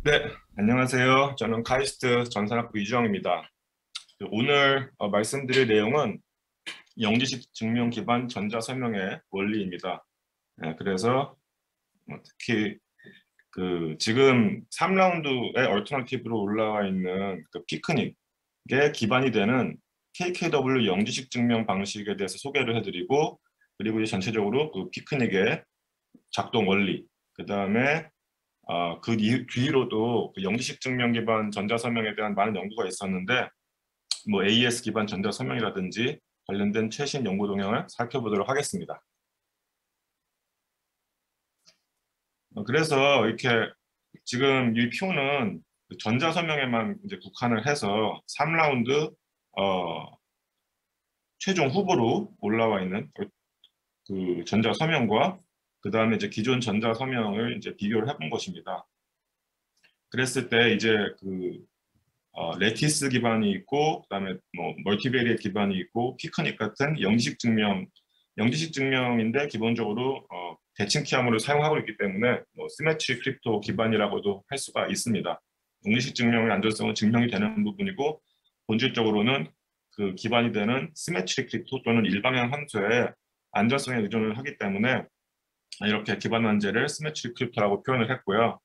네, 안녕하세요. 저는 카이스트 전산학부 이주영입니다. 오늘 말씀드릴 내용은 영지식 증명 기반 전자설명의 원리입니다. 그래서 특히 지금 3라운드의 얼터너티브로 올라와 있는 그 피크닉에 기반이 되는 KKW 영지식 증명 방식에 대해서 소개를 해드리고, 그리고 이제 전체적으로 그 피크닉의 작동 원리, 그 다음에 뒤로도 그 영지식 증명 기반 전자서명에 대한 많은 연구가 있었는데, 뭐 AES 기반 전자서명이라든지 관련된 최신 연구 동향을 살펴보도록 하겠습니다. 그래서 이렇게 지금 이 표는 그 전자서명에만 이제 국한을 해서 3라운드 최종 후보로 올라와 있는 그 전자서명과 그 다음에 이제 기존 전자서명을 이제 비교를 해본 것입니다. 그랬을 때 이제 레티스 기반이 있고, 그다음에 뭐 멀티베리엣 기반이 있고, 피크닉 같은 영지식 증명인데 기본적으로 대칭 키함을 사용하고 있기 때문에 뭐 시메트리 크립토 기반이라고도 할 수가 있습니다. 영지식 증명의 안전성은 증명이 되는 부분이고, 본질적으로는 그 기반이 되는 시메트리 크립토 또는 일방향 함수의 안전성에 의존을 하기 때문에 이렇게 기반 완제를 시메트리 크립토라고 표현을 했고요.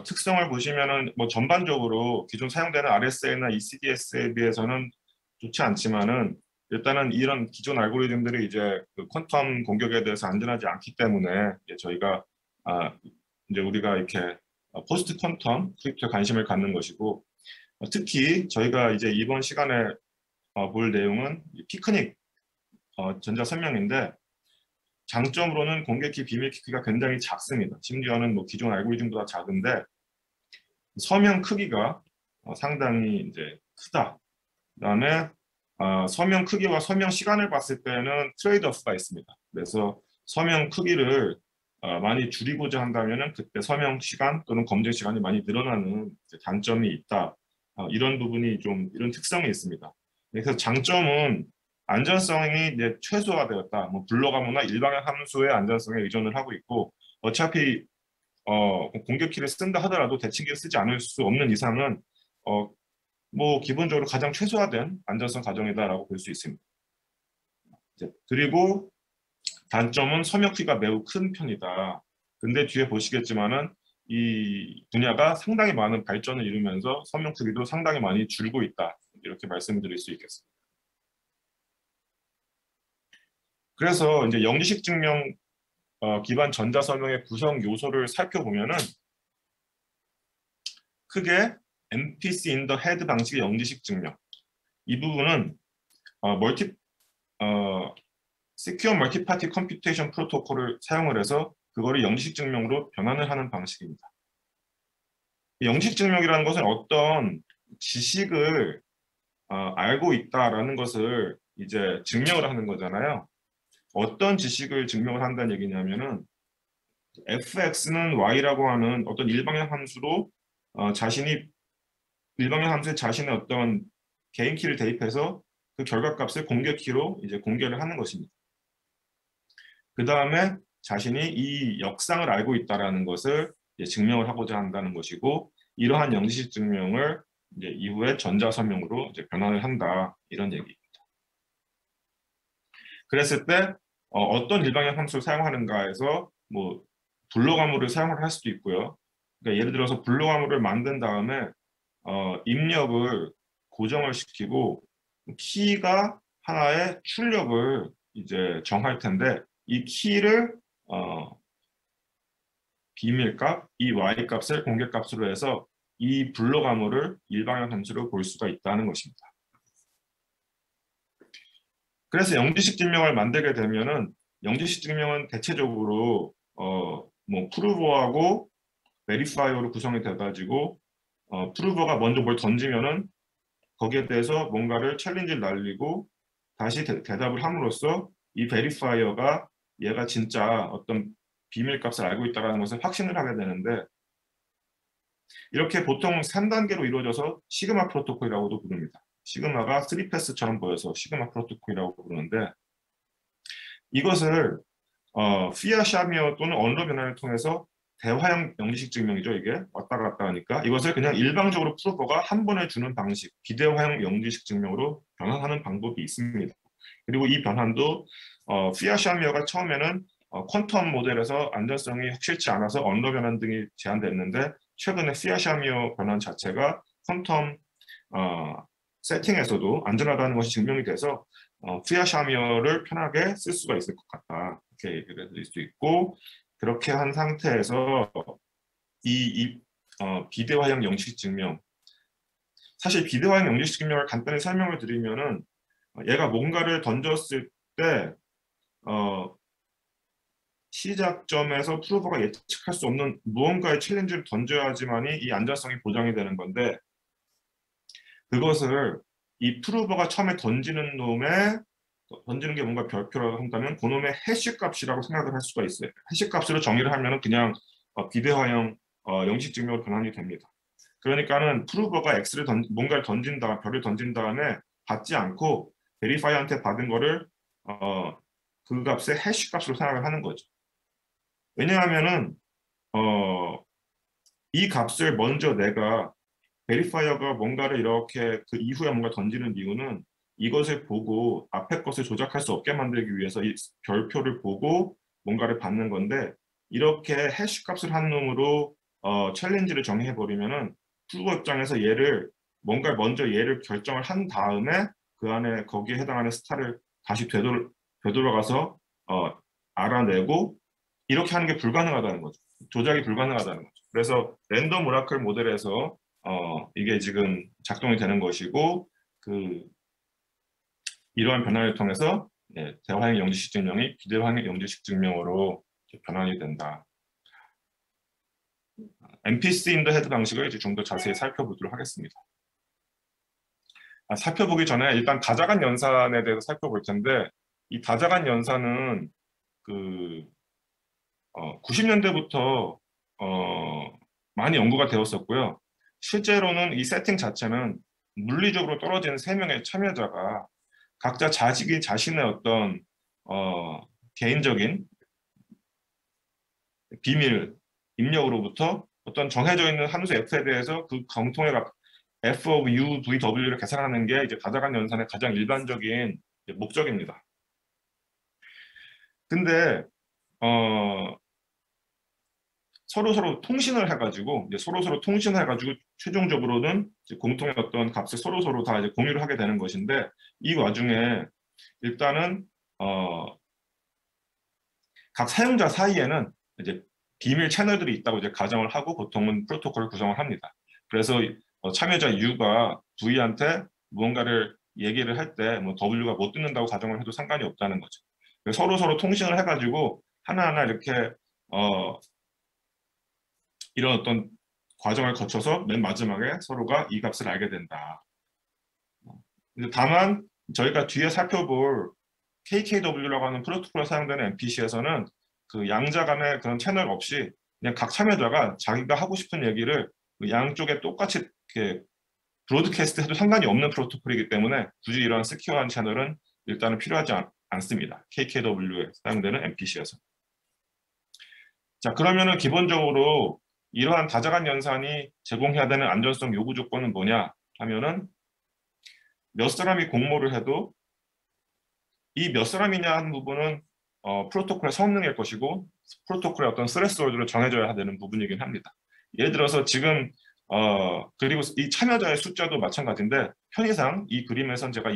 특성을 보시면은 뭐 전반적으로 기존 사용되는 RSA나 ECDS에 비해서는 좋지 않지만은, 일단은 이런 기존 알고리즘들이 이제 그 퀀텀 공격에 대해서 안전하지 않기 때문에 이제 저희가 아 이제 우리가 이렇게 포스트 퀀텀 크립토에 관심을 갖는 것이고, 특히 저희가 이제 이번 시간에 볼 내용은 이 피크닉 전자 설명인데, 장점으로는 공개키 비밀 키가 굉장히 작습니다. 심지어는 뭐 기존 알고리즘보다 작은데 서명 크기가 상당히 이제 크다. 그다음에 서명 크기와 서명 시간을 봤을 때는 트레이드오프가 있습니다. 그래서 서명 크기를 많이 줄이고자 한다면은 그때 서명 시간 또는 검증 시간이 많이 늘어나는 단점이 있다. 이런 부분이 좀 이런 특성이 있습니다. 그래서 장점은 안전성이 이제 최소화되었다. 뭐 블로가모나 일방향 함수의 안전성에 의존을 하고 있고, 어차피 공격키를 쓴다 하더라도 대칭기를 쓰지 않을 수 없는 이상은 어, 뭐 기본적으로 가장 최소화된 안전성 가정이다라고 볼 수 있습니다. 그리고 단점은 서명키가 매우 큰 편이다. 근데 뒤에 보시겠지만은 이 분야가 상당히 많은 발전을 이루면서 서명 크기도 상당히 많이 줄고 있다. 이렇게 말씀드릴 수 있겠습니다. 그래서 이제 영지식 증명 기반 전자서명의 구성 요소를 살펴보면은 크게 MPC in the head 방식의 영지식 증명. 이 부분은 어, 멀티 어, Secure Multi-Party Computation 프로토콜을 사용을 해서 그거를 영지식 증명으로 변환을 하는 방식입니다. 영지식 증명이라는 것은 어떤 지식을 알고 있다라는 것을 이제 증명을 하는 거잖아요. 어떤 지식을 증명을 한다는 얘기냐면은 fx는 y라고 하는 어떤 일방향 함수로 자신이 일방향 함수에 자신의 어떤 개인 키를 대입해서 그 결과값을 공개 키로 이제 공개를 하는 것입니다. 그 다음에 자신이 이 역상을 알고 있다라는 것을 이제 증명을 하고자 한다는 것이고, 이러한 영지식 증명을 이제 이후에 전자서명으로 이제 변환을 한다, 이런 얘기입니다. 그랬을 때 떤 일방향 함수를 사용하는가에서 뭐 블록 암호를 사용을 할 수도 있고요. 그러니까 예를 들어서 블록 암호를 만든 다음에 입력을 고정을 시키고 키가 하나의 출력을 이제 정할 텐데, 이 키를 어, 비밀값, 이 y값을 공개값으로 해서 이 블록 암호를 일방향 함수로 볼 수가 있다는 것입니다. 그래서 영지식 증명을 만들게 되면은, 영지식 증명은 대체적으로 뭐 프루버하고 베리파이어로 구성이 돼가지고 프루버가 먼저 뭘 던지면은 거기에 대해서 뭔가를 챌린지를 날리고 다시 대답을 함으로써 이 베리파이어가 얘가 진짜 어떤 비밀값을 알고 있다는 것을 확신을 하게 되는데, 이렇게 보통 3단계로 이루어져서 시그마 프로토콜이라고도 부릅니다. 시그마가 3패스처럼 보여서 시그마 프로토콜이라고 부르는데, 이것을 피아 샤미어 또는 언로 변환을 통해서 대화형 영지식 증명이죠. 이게 왔다 갔다 하니까 이것을 그냥 일방적으로 프로버가 한 번에 주는 방식, 비대화형 영지식 증명으로 변환하는 방법이 있습니다. 그리고 이 변환도 피아샤미어가 처음에는 퀀텀 모델에서 안전성이 확실치 않아서 언러 변환 등이 제한됐는데 최근에 피아샤미어 변환 자체가 퀀텀 세팅에서도 안전하다는 것이 증명이 돼서 피아샤미어를 편하게 쓸 수가 있을 것 같다. 이렇게 얘기를 드릴 수 있고 그렇게 한 상태에서 비대화형 영지식 증명 사실 비대화형 영지식 증명을 간단히 설명을 드리면은 얘가 뭔가를 던졌을 때 시작점에서 프로버가 예측할 수 없는 무언가의 챌린지를 던져야지만이 이 안전성이 보장이 되는 건데 그것을 이 프로버가 처음에 던지는 게 뭔가 별표라고 한다면 그놈의 해시 값이라고 생각을 할 수가 있어요. 해시 값으로 정의를 하면 그냥 비대화형 영식 증명으로 변환이 됩니다. 그러니까는 프로버가 뭔가를 별을 던진 다음에 받지 않고 베리파이한테 받은 거를 그 값의 해시 값으로 생각을 하는 거죠. 왜냐하면은 이 값을 먼저 내가 베리파이어가 뭔가를 이렇게 그 이후에 뭔가 던지는 이유는 이것을 보고 앞에 것을 조작할 수 없게 만들기 위해서 이 별표를 보고 뭔가를 받는 건데 이렇게 해시 값을 한 놈으로 챌린지를 정의해 버리면은 프로버 입장에서 뭔가 먼저 얘를 결정을 한 다음에 그 안에 거기에 해당하는 스타를 다시 되돌아가서 알아내고 이렇게 하는 게 불가능하다는 거죠. 조작이 불가능하다는 거죠. 그래서 랜덤 오라클 모델에서 이게 지금 작동이 되는 것이고 이러한 변화를 통해서 대화형 영지식 증명이 비대화형 영지식 증명으로 변환이 된다. MPC 인더 헤드 방식을 이제 좀 더 자세히 살펴보도록 하겠습니다. 살펴보기 전에 일단 다자간 연산에 대해서 살펴볼 텐데 이 다자간 연산은 90년대부터 많이 연구가 되었었고요. 실제로는 이 세팅 자체는 물리적으로 떨어진 3명의 참여자가 각자 자신의 어떤 개인적인 비밀 입력으로부터 어떤 정해져 있는 함수 f에 대해서 그 공통의 값 f of u, v, w를 계산하는 게 이제 다자간 연산의 가장 일반적인 목적입니다. 근데 서로 통신을 해가지고 최종적으로는 이제 공통의 어떤 값을 서로 다 이제 공유를 하게 되는 것인데 이 와중에 일단은 각 사용자 사이에는 이제 비밀 채널들이 있다고 이제 가정을 하고 보통은 프로토콜을 구성을 합니다. 그래서 참여자 U가 V한테 무언가를 얘기를 할 때 뭐 W가 못 듣는다고 가정을 해도 상관이 없다는 거죠. 서로 통신을 해가지고 하나하나 이렇게 이런 어떤 과정을 거쳐서 맨 마지막에 서로가 이 값을 알게 된다. 다만 저희가 뒤에 살펴볼 KKW라고 하는 프로토콜에 사용되는 MPC에서는 그 양자 간의 그런 채널 없이 그냥 각 참여자가 자기가 하고 싶은 얘기를 양쪽에 똑같이 이렇게 브로드캐스트 해도 상관이 없는 프로토콜이기 때문에 굳이 이런 스퀘어한 채널은 일단은 필요하지 않습니다. KKW에 사용되는 MPC에서. 자, 그러면은 기본적으로 이러한 다자간 연산이 제공해야 되는 안전성 요구 조건은 뭐냐 하면은 몇 사람이 공모를 해도 이 몇 사람이냐 하는 부분은 프로토콜의 성능일 것이고 프로토콜의 어떤 스레스홀드를 정해줘야 되는 부분이긴 합니다. 예를 들어서 지금 그리고 이 참여자의 숫자도 마찬가지인데 편의상 이 그림에선 제가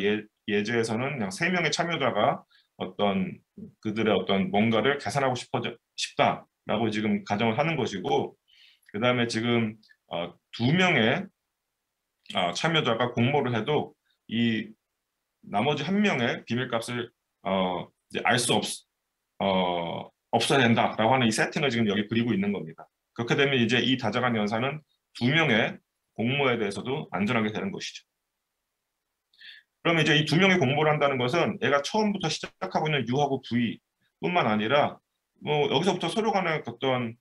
예제에서는 그냥 3명의 참여자가 그들의 어떤 뭔가를 계산하고 싶다라고 지금 가정을 하는 것이고 그 다음에 지금 2명의 참여자가 공모를 해도 이 나머지 1명의 비밀값을 이제 알 수 없어야 된다라고 하는 이 세팅을 지금 여기 그리고 있는 겁니다. 그렇게 되면 이제 이 다자간 연산은 2명의 공모에 대해서도 안전하게 되는 것이죠. 그러면 이제 이 2명의 공모를 한다는 것은 얘가 처음부터 시작하고 있는 U하고 V뿐만 아니라 뭐 여기서부터 서로 간의 어떤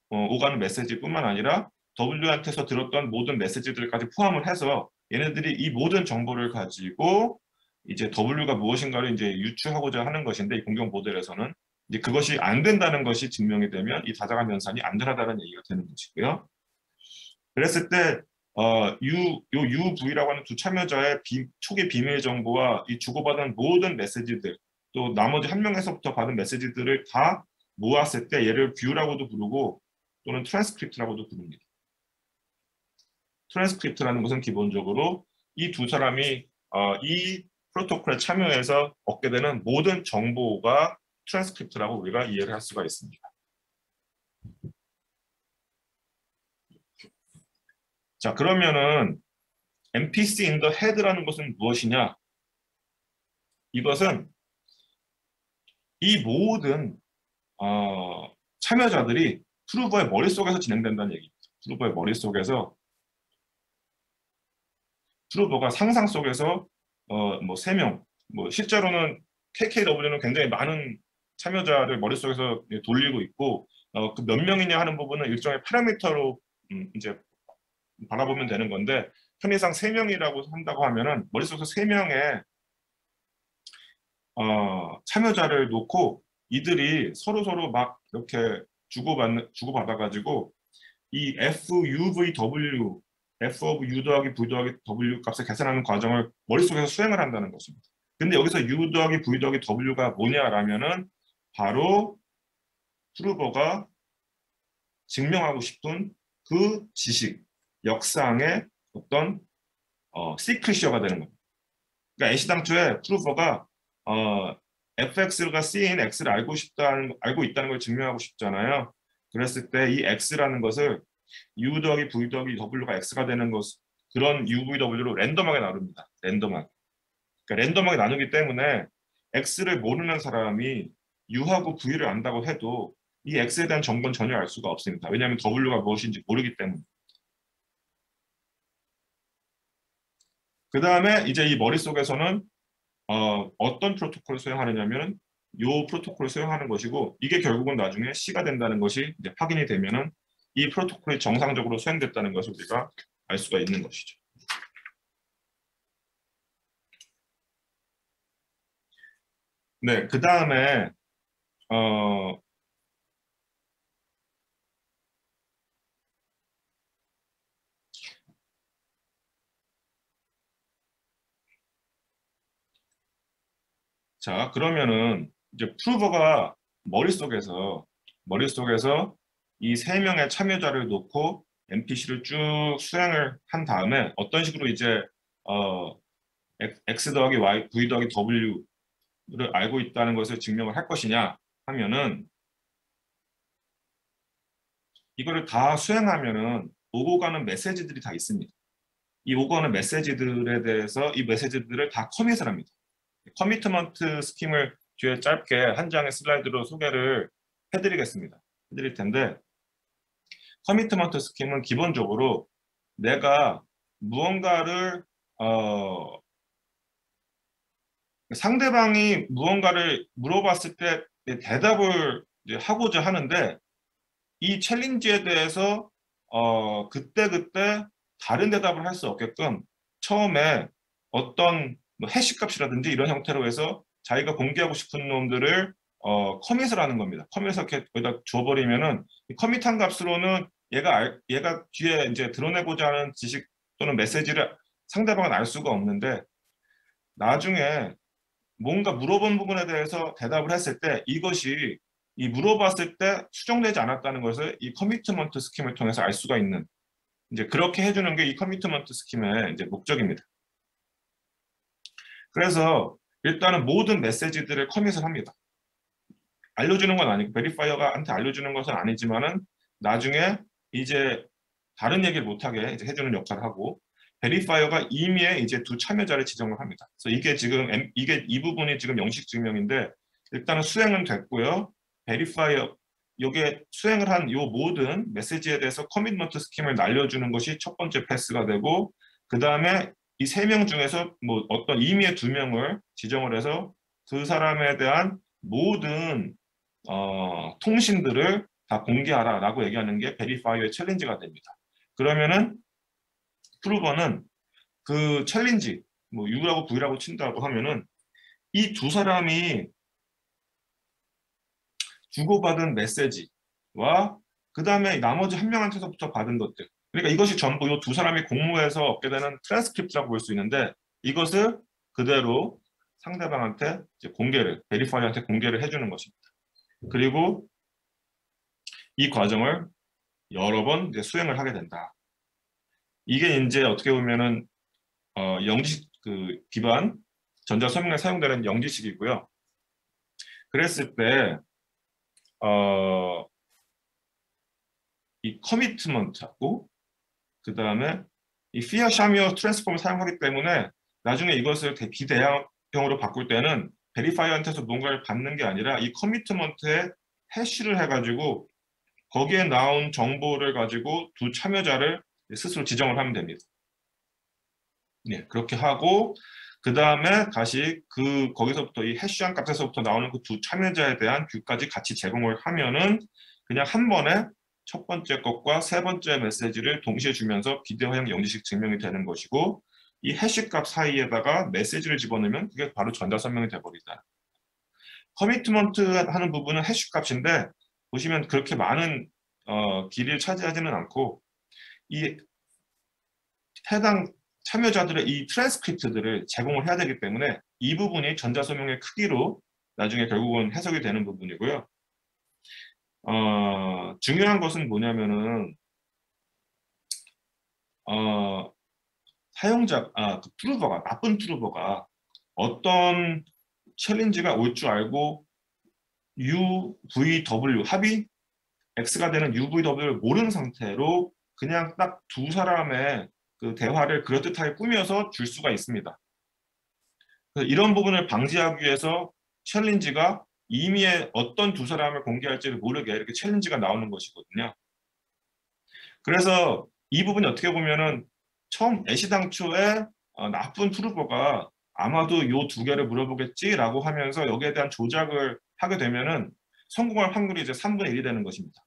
오가는 메시지뿐만 아니라 W한테서 들었던 모든 메시지들까지 포함을 해서 얘네들이 이 모든 정보를 가지고 이제 W가 무엇인가를 이제 유추하고자 하는 것인데 이 공격 모델에서는 이제 그것이 안 된다는 것이 증명이 되면 이 다자간 변산이 안전하다는 얘기가 되는 것이고요. 그랬을 때 UV라고 하는 두 참여자의 초기 비밀 정보와 이 주고받은 모든 메시지들, 또 나머지 한 명에서부터 받은 메시지들을 다 모았을 때 얘를 뷰라고도 부르고 또는 트랜스크립트라고도 부릅니다. 트랜스크립트라는 것은 기본적으로 이 두 사람이 이 프로토콜에 참여해서 얻게 되는 모든 정보가 트랜스크립트라고 우리가 이해를 할 수가 있습니다. 자, 그러면은 MPC in the head라는 것은 무엇이냐? 이것은 이 모든 참여자들이 프루버의 머릿속에서 진행된다는 얘기입니다. 프루버의 머릿속에서 프루버가 상상 속에서 뭐 3명, 뭐 실제로는 KKW는 굉장히 많은 참여자를 머릿속에서 돌리고 있고 그 몇 명이냐 하는 부분은 일종의 파라미터로 이제 바라보면 되는 건데 편의상 3명이라고 한다고 하면은 머릿속에서 3명의 참여자를 놓고 이들이 서로 막 이렇게 주고받아가지고 이 FUVW, F of U 더하기 V 더하기 W 값을 계산하는 과정을 머릿속에서 수행을 한다는 것입니다. 근데 여기서 U 더하기 V 더하기 W가 뭐냐라면은 바로 프루버가 증명하고 싶은 그 지식, 역사의 어떤 시크릿이어가 되는 겁니다. 그러니까 애시당초에 프루버가 fx가 c인 x를 알고 있다는 걸 증명하고 싶잖아요. 그랬을 때 이 x라는 것을 u 더하기 v 더하기 w가 x가 되는 것, 그런 UVW로 랜덤하게 나눕니다. 랜덤하게. 그러니까 랜덤하게 나누기 때문에 x를 모르는 사람이 u하고 v를 안다고 해도 이 x에 대한 정보는 전혀 알 수가 없습니다. 왜냐하면 w가 무엇인지 모르기 때문에. 그 다음에 이제 이 머릿속에서는 어떤 프로토콜을 수행하느냐면 이 프로토콜을 수행하는 것이고 이게 결국은 나중에 C가 된다는 것이 이제 확인이 되면은 이 프로토콜이 정상적으로 수행됐다는 것을 우리가 알 수가 있는 것이죠. 네, 그 다음에 자, 그러면은 이제 프루버가 머릿속에서 이 3명의 참여자를 놓고 NPC를 쭉 수행을 한 다음에 어떤 식으로 이제 X 더하기 Y, V 더하기 W를 알고 있다는 것을 증명을 할 것이냐 하면은 이거를 다 수행하면은 오고 가는 메시지들이 다 있습니다. 이 오고 가는 메시지들에 대해서 이 메시지들을 다 커밋을 합니다. 커미트먼트 스킴을 뒤에 짧게 한 장의 슬라이드로 소개를 해드릴 텐데 커미트먼트 스킴은 기본적으로 내가 무언가를 상대방이 무언가를 물어봤을 때 대답을 하고자 하는데 이 챌린지에 대해서 그때그때 다른 대답을 할 수 없게끔 처음에 어떤 뭐 해시값이라든지 이런 형태로 해서 자기가 공개하고 싶은 놈들을 커밋을 하는 겁니다. 커밋을 이렇게 거기다 줘버리면은 이 커밋한 값으로는 얘가 뒤에 이제 드러내고자 하는 지식 또는 메시지를 상대방은 알 수가 없는데 나중에 뭔가 물어본 부분에 대해서 대답을 했을 때 이것이 이 물어봤을 때 수정되지 않았다는 것을 이 커미트먼트 스킴을 통해서 알 수가 있는 이제 그렇게 해주는 게 이 커미트먼트 스킴의 이제 목적입니다. 그래서 일단은 모든 메시지들을 커밋을 합니다. 알려주는 건 아니고 베리파이어가한테 알려주는 것은 아니지만은 나중에 이제 다른 얘기를 못하게 이제 해주는 역할을 하고 베리파이어가 임의의 이제 두 참여자를 지정을 합니다. 그래서 이게 지금 이 부분이 지금 영식 증명인데 일단은 수행은 됐고요. 베리파이어 이게 수행을 한 이 모든 메시지에 대해서 커밋먼트 스킴을 날려주는 것이 첫 번째 패스가 되고 그 다음에 이 3명 중에서 뭐 어떤 임의의 2명을 지정을 해서 그 사람에 대한 모든 통신들을 다 공개하라라고 얘기하는 게 베리파이어의 챌린지가 됩니다. 그러면은 프루버는 그 챌린지, 뭐 U라고 V라고 친다고 하면은 이 두 사람이 주고받은 메시지와 그 다음에 나머지 한 명한테서부터 받은 것들. 그러니까 이것이 전부 이 두 사람이 공모해서 얻게 되는 트랜스크립트라고 볼 수 있는데 이것을 그대로 상대방한테 이제 공개를, 베리파이어한테 공개를 해주는 것입니다. 그리고 이 과정을 여러 번 이제 수행을 하게 된다. 이게 이제 어떻게 보면은 영지식 기반 전자 설명에 사용되는 영지식이고요. 그랬을 때 이 커미트먼트하고 그 다음에 이 피어 샤미어 트랜스폼을 사용하기 때문에 나중에 이것을 비대형으로 바꿀 때는 베리파이어한테서 뭔가를 받는 게 아니라 이 커미트먼트에 해시를 해가지고 거기에 나온 정보를 가지고 두 참여자를 스스로 지정을 하면 됩니다. 네, 그렇게 하고 그 다음에 다시 거기서부터 이 해시한 값에서부터 나오는 그 두 참여자에 대한 뷰까지 같이 제공을 하면은 그냥 한 번에 첫 번째 것과 세 번째 메시지를 동시에 주면서 비대화형 영지식 증명이 되는 것이고 이 해시 값 사이에다가 메시지를 집어넣으면 그게 바로 전자 설명이 돼버리다. 커미트먼트 하는 부분은 해시 값인데 보시면 그렇게 많은 길이를 차지하지는 않고 이 해당 참여자들의 이 트랜스크립트들을 제공을 해야 되기 때문에 이 부분이 전자 설명의 크기로 나중에 결국은 해석이 되는 부분이고요. 중요한 것은 뭐냐면은 그 프루버가 나쁜 프루버가 어떤 챌린지가 올 줄 알고 UVW 합이 X가 되는 UVW를 모르는 상태로 그냥 딱 두 사람의 그 대화를 그럴듯하게 꾸며서 줄 수가 있습니다. 이런 부분을 방지하기 위해서 챌린지가 이미 어떤 두 사람을 공개할지를 모르게 이렇게 챌린지가 나오는 것이거든요. 그래서 이 부분이 어떻게 보면은 처음 애시당초에 나쁜 프루버가 아마도 요 두 개를 물어보겠지라고 하면서 여기에 대한 조작을 하게 되면은 성공할 확률이 이제 3분의 1이 되는 것입니다.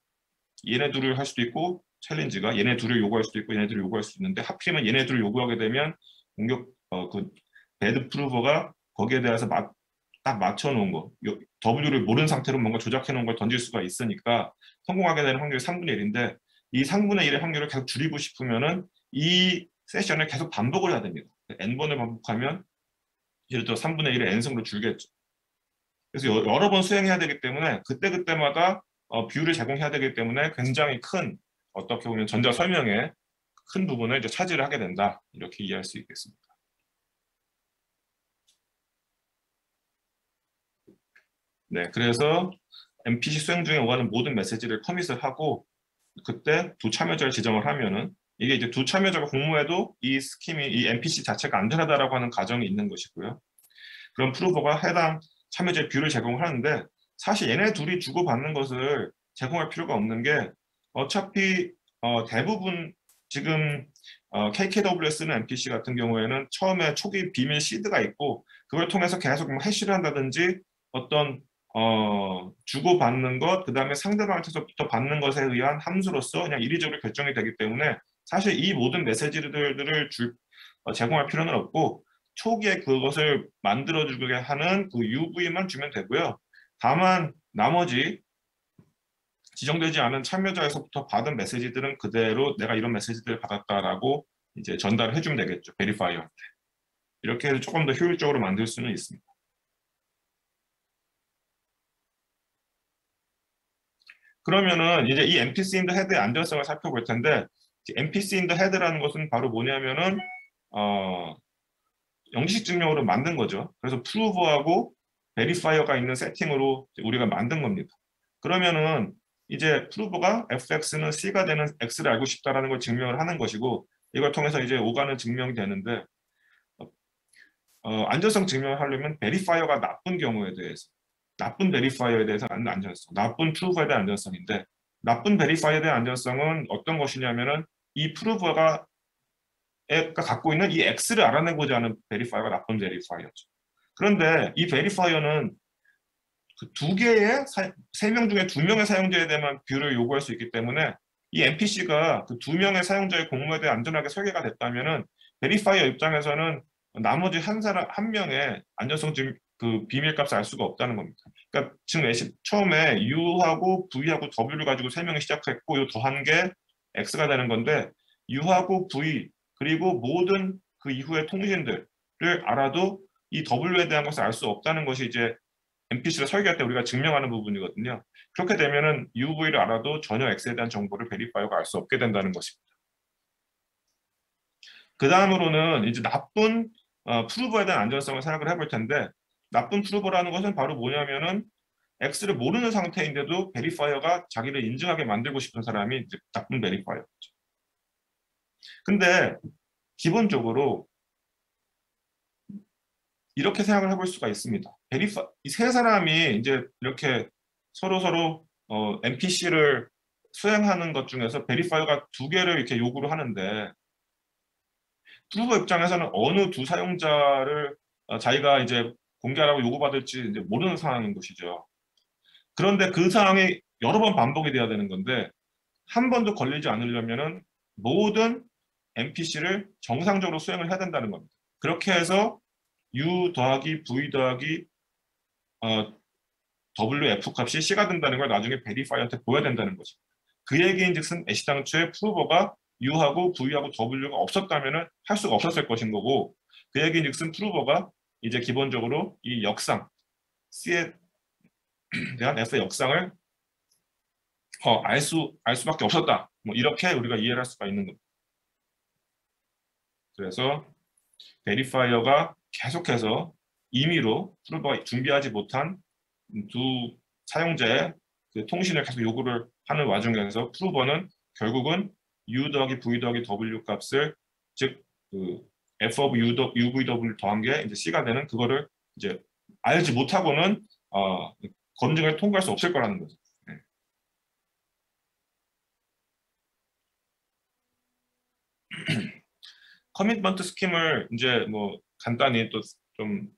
얘네 둘을 할 수도 있고 챌린지가 얘네 둘을 요구할 수도 있고 얘네 둘을 요구할 수도 있는데 하필이면 얘네 둘을 요구하게 되면 그 배드 프루버가 거기에 대해서 딱 맞춰놓은 거 W를 모르는 상태로 뭔가 조작해놓은 걸 던질 수가 있으니까 성공하게 되는 확률이 3분의 1인데 이 3분의 1의 확률을 계속 줄이고 싶으면은 이 세션을 계속 반복을 해야 됩니다. n번을 반복하면 예를 들어 3분의 1의 n승으로 줄겠죠. 그래서 여러 번 수행해야 되기 때문에 그때그때마다 뷰를 제공해야 되기 때문에 굉장히 큰 어떻게 보면 전자 설명의 큰 부분을 이제 차지를 하게 된다. 이렇게 이해할 수 있겠습니다. 네, 그래서 MPC 수행 중에 오가는 모든 메시지를 커밋을 하고 그때 두 참여자를 지정을 하면은 이게 이제 두 참여자가 공모해도 이 스킴이 이 MPC 자체가 안전하다라고 하는 가정이 있는 것이고요. 그럼 프루버가 해당 참여자의 뷰를 제공하는데 사실 얘네 둘이 주고받는 것을 제공할 필요가 없는 게 어차피 대부분 지금 KKWS는 MPC 같은 경우에는 처음에 초기 비밀 시드가 있고 그걸 통해서 계속 뭐 해시를 한다든지 어떤 주고받는 것, 그 다음에 상대방한테서부터 받는 것에 의한 함수로서 그냥 이리저리 결정이 되기 때문에 사실 이 모든 메시지들을 제공할 필요는 없고 초기에 그것을 만들어주게 하는 그 UV만 주면 되고요. 다만 나머지 지정되지 않은 참여자에서부터 받은 메시지들은 그대로 내가 이런 메시지들을 받았다라고 이제 전달을 해주면 되겠죠. 베리파이어한테. 이렇게 해서 조금 더 효율적으로 만들 수는 있습니다. 그러면은 이제 이 MPC in the head의 안전성을 살펴볼 텐데 MPC in the head라는 것은 바로 뭐냐면은 영지식 증명으로 만든 거죠. 그래서 프루버하고 베리파이어가 있는 세팅으로 우리가 만든 겁니다. 그러면은 이제 프루버가 fx는 c가 되는 x를 알고 싶다라는 걸 증명을 하는 것이고 이걸 통해서 이제 오가는 증명이 되는데 안전성 증명을 하려면 베리파이어가 나쁜 경우에 대해서 나쁜 베리파이어에 대해서 안전성, 나쁜 프루버에 대한 안전성인데 나쁜 베리파이어에 대한 안전성은 어떤 것이냐면은 이 프루버가 갖고 있는 이 X를 알아내고자 하는 베리파이어가 나쁜 베리파이어죠. 그런데 이 베리파이어는 그 두 개의, 세 명 중에 두 명의 사용자에 대한 뷰를 요구할 수 있기 때문에 이 NPC가 그 두 명의 사용자의 공모에 대해 안전하게 설계가 됐다면은 베리파이어 입장에서는 나머지 한 명의 안전성 그 비밀값을 알 수가 없다는 겁니다. 그러니까 지금 처음에 U하고 V하고 W를 가지고 설명을 시작했고 이 더한 게 X가 되는 건데 U하고 V 그리고 모든 그 이후의 통신들을 알아도 이 W에 대한 것을 알 수 없다는 것이 이제 MPC를 설계할 때 우리가 증명하는 부분이거든요. 그렇게 되면은 UV를 알아도 전혀 X에 대한 정보를 베리파이어가 알 수 없게 된다는 것입니다. 그 다음으로는 이제 나쁜 프루버에 대한 안전성을 생각을 해볼 텐데 나쁜 프루버라는 것은 바로 뭐냐면은 X를 모르는 상태인데도 베리파이어가 자기를 인증하게 만들고 싶은 사람이 이제 나쁜 베리파이어죠. 근데 기본적으로 이렇게 생각을 해볼 수가 있습니다. 이 세 사람이 이제 이렇게 서로 NPC를 수행하는 것 중에서 베리파이어가 두 개를 이렇게 요구를 하는데 프루버 입장에서는 어느 두 사용자를 자기가 이제 공개하라고 요구받을지 이제 모르는 상황인 것이죠. 그런데 그 상황이 여러 번 반복이 돼야 되는 건데 한 번도 걸리지 않으려면은 모든 NPC를 정상적으로 수행을 해야 된다는 겁니다. 그렇게 해서 U 더하기 V 더하기 WF 값이 C가 된다는 걸 나중에 베리파이어한테 보여야 된다는 거죠. 그 얘기인즉슨 애시당초에 프루버가 U하고 V하고 W가 없었다면 할 수가 없었을 것인 거고 그 얘기인즉슨 프루버가 이제 기본적으로 이 역상 C에 대한 F의 역상을 알 수밖에 없었다. 뭐 이렇게 우리가 이해를 할 수가 있는 겁니다. 그래서 베리파이어가 계속해서 임의로 프루버가 준비하지 못한 두 사용자의 그 통신을 계속 요구를 하는 와중에서 프루버는 결국은 U 더하기 V 더하기 W 값을 즉 그 F of UVW 더한 게 이제 C가 되는 그거를 이제 알지 못하고는 검증을 통과할 수 없을 거라는 거죠. 네. 커미트먼트 스킴을 이제 뭐 간단히 또 좀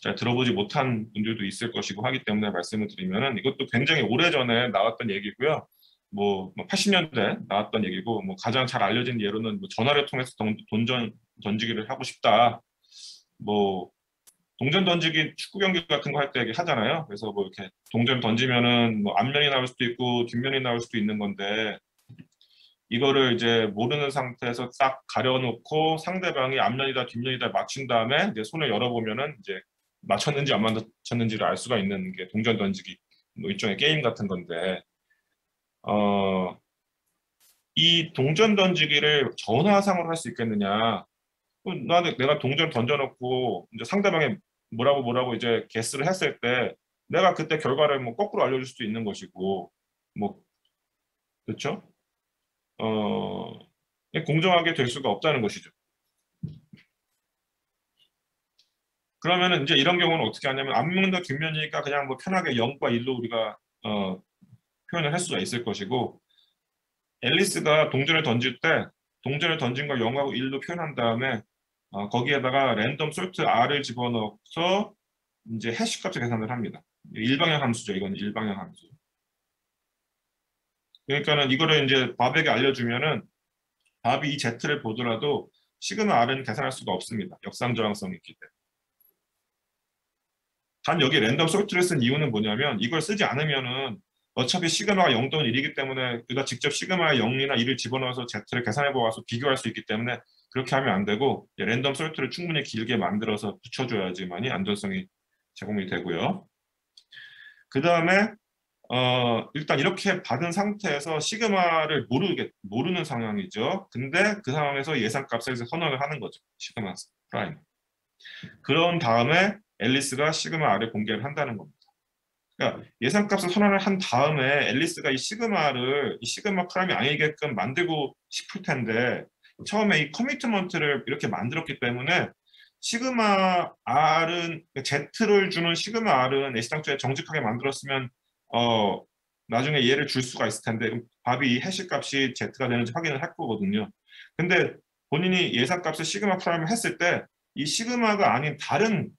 잘 들어보지 못한 분들도 있을 것이고 하기 때문에 말씀을 드리면은 이것도 굉장히 오래전에 나왔던 얘기고요. 뭐 80년대 나왔던 얘기고 뭐 가장 잘 알려진 예로는 뭐 전화를 통해서 동전 던지기를 하고 싶다. 뭐 동전 던지기 축구 경기 같은 거 할 때 하잖아요. 그래서 뭐 이렇게 동전 던지면은 뭐 앞면이 나올 수도 있고 뒷면이 나올 수도 있는 건데 이거를 이제 모르는 상태에서 딱 가려놓고 상대방이 앞면이다 뒷면이다 맞춘 다음에 이제 손을 열어보면은 이제 맞췄는지 안 맞췄는지를 알 수가 있는 게 동전 던지기 뭐 일종의 게임 같은 건데 이 동전 던지기를 전화상으로 할 수 있겠느냐? 나는 내가 동전 던져놓고 이제 상대방이 뭐라고 이제 게스를 했을 때 내가 그때 결과를 뭐 거꾸로 알려줄 수도 있는 것이고 뭐 그렇죠? 어, 공정하게 될 수가 없다는 것이죠. 그러면은 이제 이런 경우는 어떻게 하냐면 앞면과 뒷면이니까 그냥 뭐 편하게 0과 1로 우리가 표현을 할 수가 있을 것이고 앨리스가 동전을 던질 때 동전을 던진 걸 0하고 1로 표현한 다음에 거기에다가 랜덤 솔트 R을 집어넣어서 이제 해시 값을 계산을 합니다. 일방향 함수죠. 이건 일방향 함수. 그러니까는 이거를 이제 밥에게 알려주면은 밥이 이 Z를 보더라도 시그마 R은 계산할 수가 없습니다. 역상 저항성이 있기 때문에. 단 여기 랜덤 솔트를 쓴 이유는 뭐냐면 이걸 쓰지 않으면은 어차피 시그마가 0 또는 1이기 때문에 우리가 직접 시그마 0이나 1을 집어넣어서 Z를 계산해 보아서 비교할 수 있기 때문에 그렇게 하면 안 되고 랜덤 솔트를 충분히 길게 만들어서 붙여줘야지만이 안전성이 제공이 되고요. 그 다음에 일단 이렇게 받은 상태에서 시그마를 모르는 상황이죠. 근데 그 상황에서 예상값을 선언을 하는 거죠. 시그마 프라임. 그런 다음에 앨리스가 시그마 R을 공개를 한다는 겁니다. 그러니까 예상값을 선언을 한 다음에 앨리스가 이 시그마 프라임이 아니게끔 만들고 싶을 텐데 처음에 이 커미트먼트를 이렇게 만들었기 때문에 시그마 R은 Z를 주는 시그마 R은 애시당초에 정직하게 만들었으면 나중에 얘를 줄 수가 있을 텐데 밥이 이 해시 값이 Z가 되는지 확인을 할 거거든요. 근데 본인이 예상값을 시그마 프라임을 했을 때 이 시그마가 아닌 다른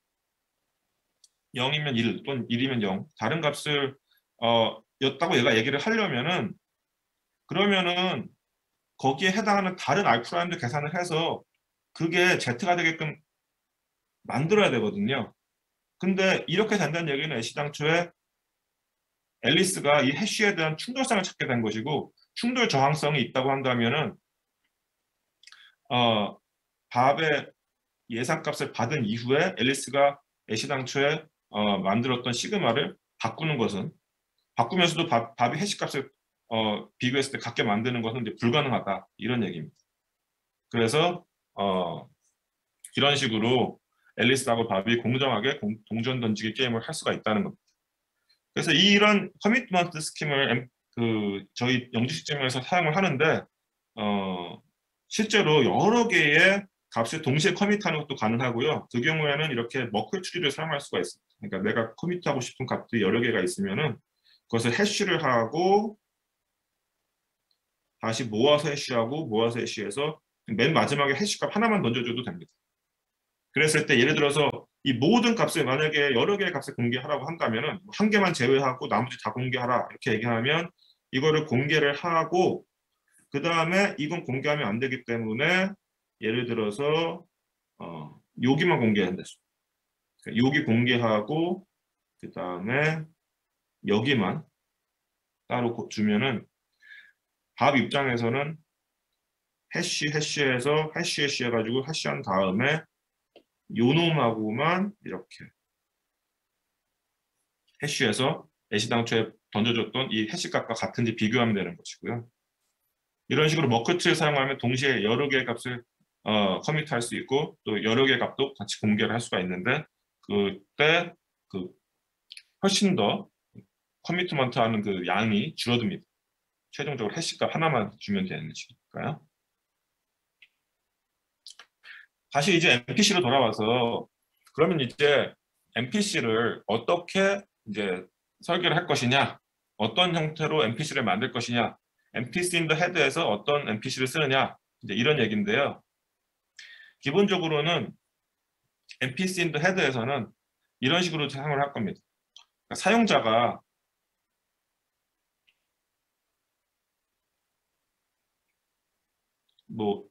0이면 1 또는 1이면 0 다른 값을 였다고 얘가 얘기를 하려면은 그러면은 거기에 해당하는 다른 R 프라임도 계산을 해서 그게 Z가 되게끔 만들어야 되거든요. 근데 이렇게 된다는 얘기는 애시당초에 앨리스가 이 해쉬에 대한 충돌성을 찾게 된 것이고, 충돌 저항성이 있다고 한다면은 밥의 예상값을 받은 이후에 앨리스가 애시당초에 만들었던 시그마를 바꾸는 것은, 바꾸면서도 밥이 해시값을 비교했을 때 같게 만드는 것은 이제 불가능하다, 이런 얘기입니다. 그래서 이런 식으로 앨리스하고 밥이 공정하게 동전 던지기 게임을 할 수가 있다는 겁니다. 그래서 이런 커미트먼트 스킴을 저희 영주식점에서 사용을 하는데, 실제로 여러 개의 값을 동시에 커밋하는 것도 가능하고요. 그 경우에는 이렇게 머클 트리를 사용할 수가 있습니다. 그러니까 내가 커밋하고 싶은 값들이 여러 개가 있으면은 그것을 해쉬를 하고 다시 모아서 해쉬하고 모아서 해쉬해서 맨 마지막에 해쉬값 하나만 던져줘도 됩니다. 그랬을 때 예를 들어서 이 모든 값을 만약에 여러 개의 값을 공개하라고 한다면은 한 개만 제외하고 나머지 다 공개하라 이렇게 얘기하면 이거를 공개를 하고, 그 다음에 이건 공개하면 안 되기 때문에 예를 들어서 여기만 공개한다. 여기 공개하고 그 다음에 여기만 따로 주면은 밥 입장에서는 해쉬해서 해쉬 해가지고 해쉬한 다음에 요 놈하고만 이렇게 해쉬해서 애시당초에 던져줬던 이 해시값과 같은지 비교하면 되는 것이고요. 이런 식으로 머크트를 사용하면 동시에 여러 개의 값을 커밋할 수 있고 또 여러 개의 값도 같이 공개를 할 수가 있는데, 그때 훨씬 더 커미트먼트 하는 그 양이 줄어듭니다. 최종적으로 해시값 하나만 주면 되는 식이니까요. 다시 이제 MPC로 돌아와서, 그러면 이제 MPC를 어떻게 이제 설계를 할 것이냐, 어떤 형태로 MPC를 만들 것이냐, MPC in the head에서 어떤 MPC를 쓰느냐, 이제 이런 얘기인데요. 기본적으로는 MPC in the head에서는 이런 식으로 사용을 할 겁니다. 그러니까 사용자가 뭐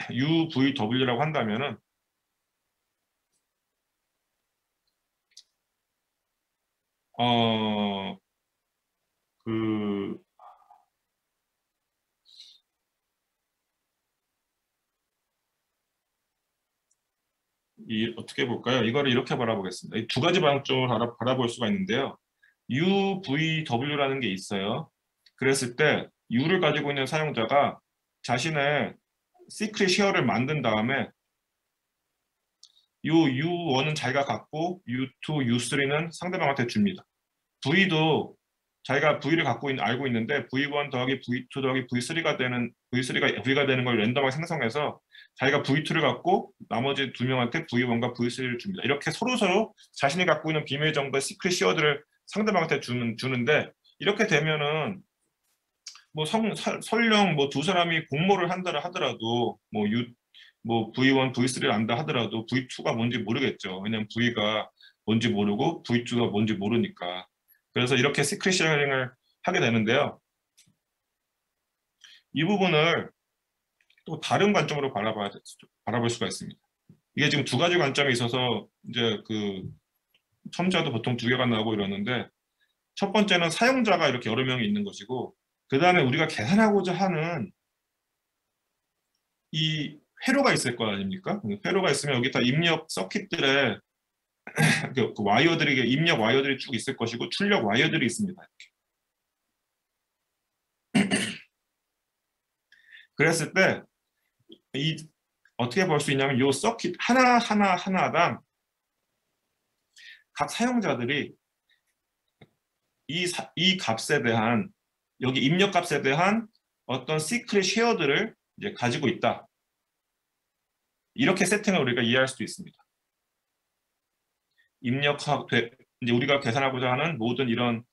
UVW라고 한다면은 그 어떻게 볼까요? 이거를 이렇게 바라보겠습니다. 이 두 가지 방점으로 바라볼 수가 있는데요. UVW라는 게 있어요. 그랬을 때 U를 가지고 있는 사용자가 자신의 시크릿 쉐어를 만든 다음에 이 U1은 자기가 갖고 U2, U3는 상대방한테 줍니다. V도 자기가 V를 알고 있는데 V1 더하기 V2 더하기 V3가 V가 되는 걸 랜덤하게 생성해서 자기가 V2를 갖고 나머지 두 명한테 V1과 V3를 줍니다. 이렇게 서로서로 자신이 갖고 있는 비밀 정보의 시크릿 쉐어들을 상대방한테 주는데, 이렇게 되면은 뭐 설령 뭐 두 사람이 공모를 한다 하더라도 뭐 V1, V3를 안다 하더라도 V2가 뭔지 모르겠죠. 왜냐면 V가 뭔지 모르고 V2가 뭔지 모르니까. 그래서 이렇게 시크릿 쉐어링을 하게 되는데요. 이 부분을 또 다른 관점으로 바라볼 수가 있습니다. 이게 지금 두 가지 관점이 있어서 이제 첨자도 보통 두 개가 나오고 이러는데, 첫 번째는 사용자가 이렇게 여러 명이 있는 것이고, 그 다음에 우리가 계산하고자 하는 이 회로가 있을 거 아닙니까? 회로가 있으면 여기 다 입력 서킷들의 그 와이어들이, 입력 와이어들이 쭉 있을 것이고 출력 와이어들이 있습니다. 그랬을 때 어떻게 볼 수 있냐면 이 서킷 하나당 각 사용자들이 이 값에 대한, 여기 입력 값에 대한 어떤 시크릿 쉐어들을 이제 가지고 있다. 이렇게 세팅을 우리가 이해할 수도 있습니다. 이제 우리가 계산하고자 하는 모든 이런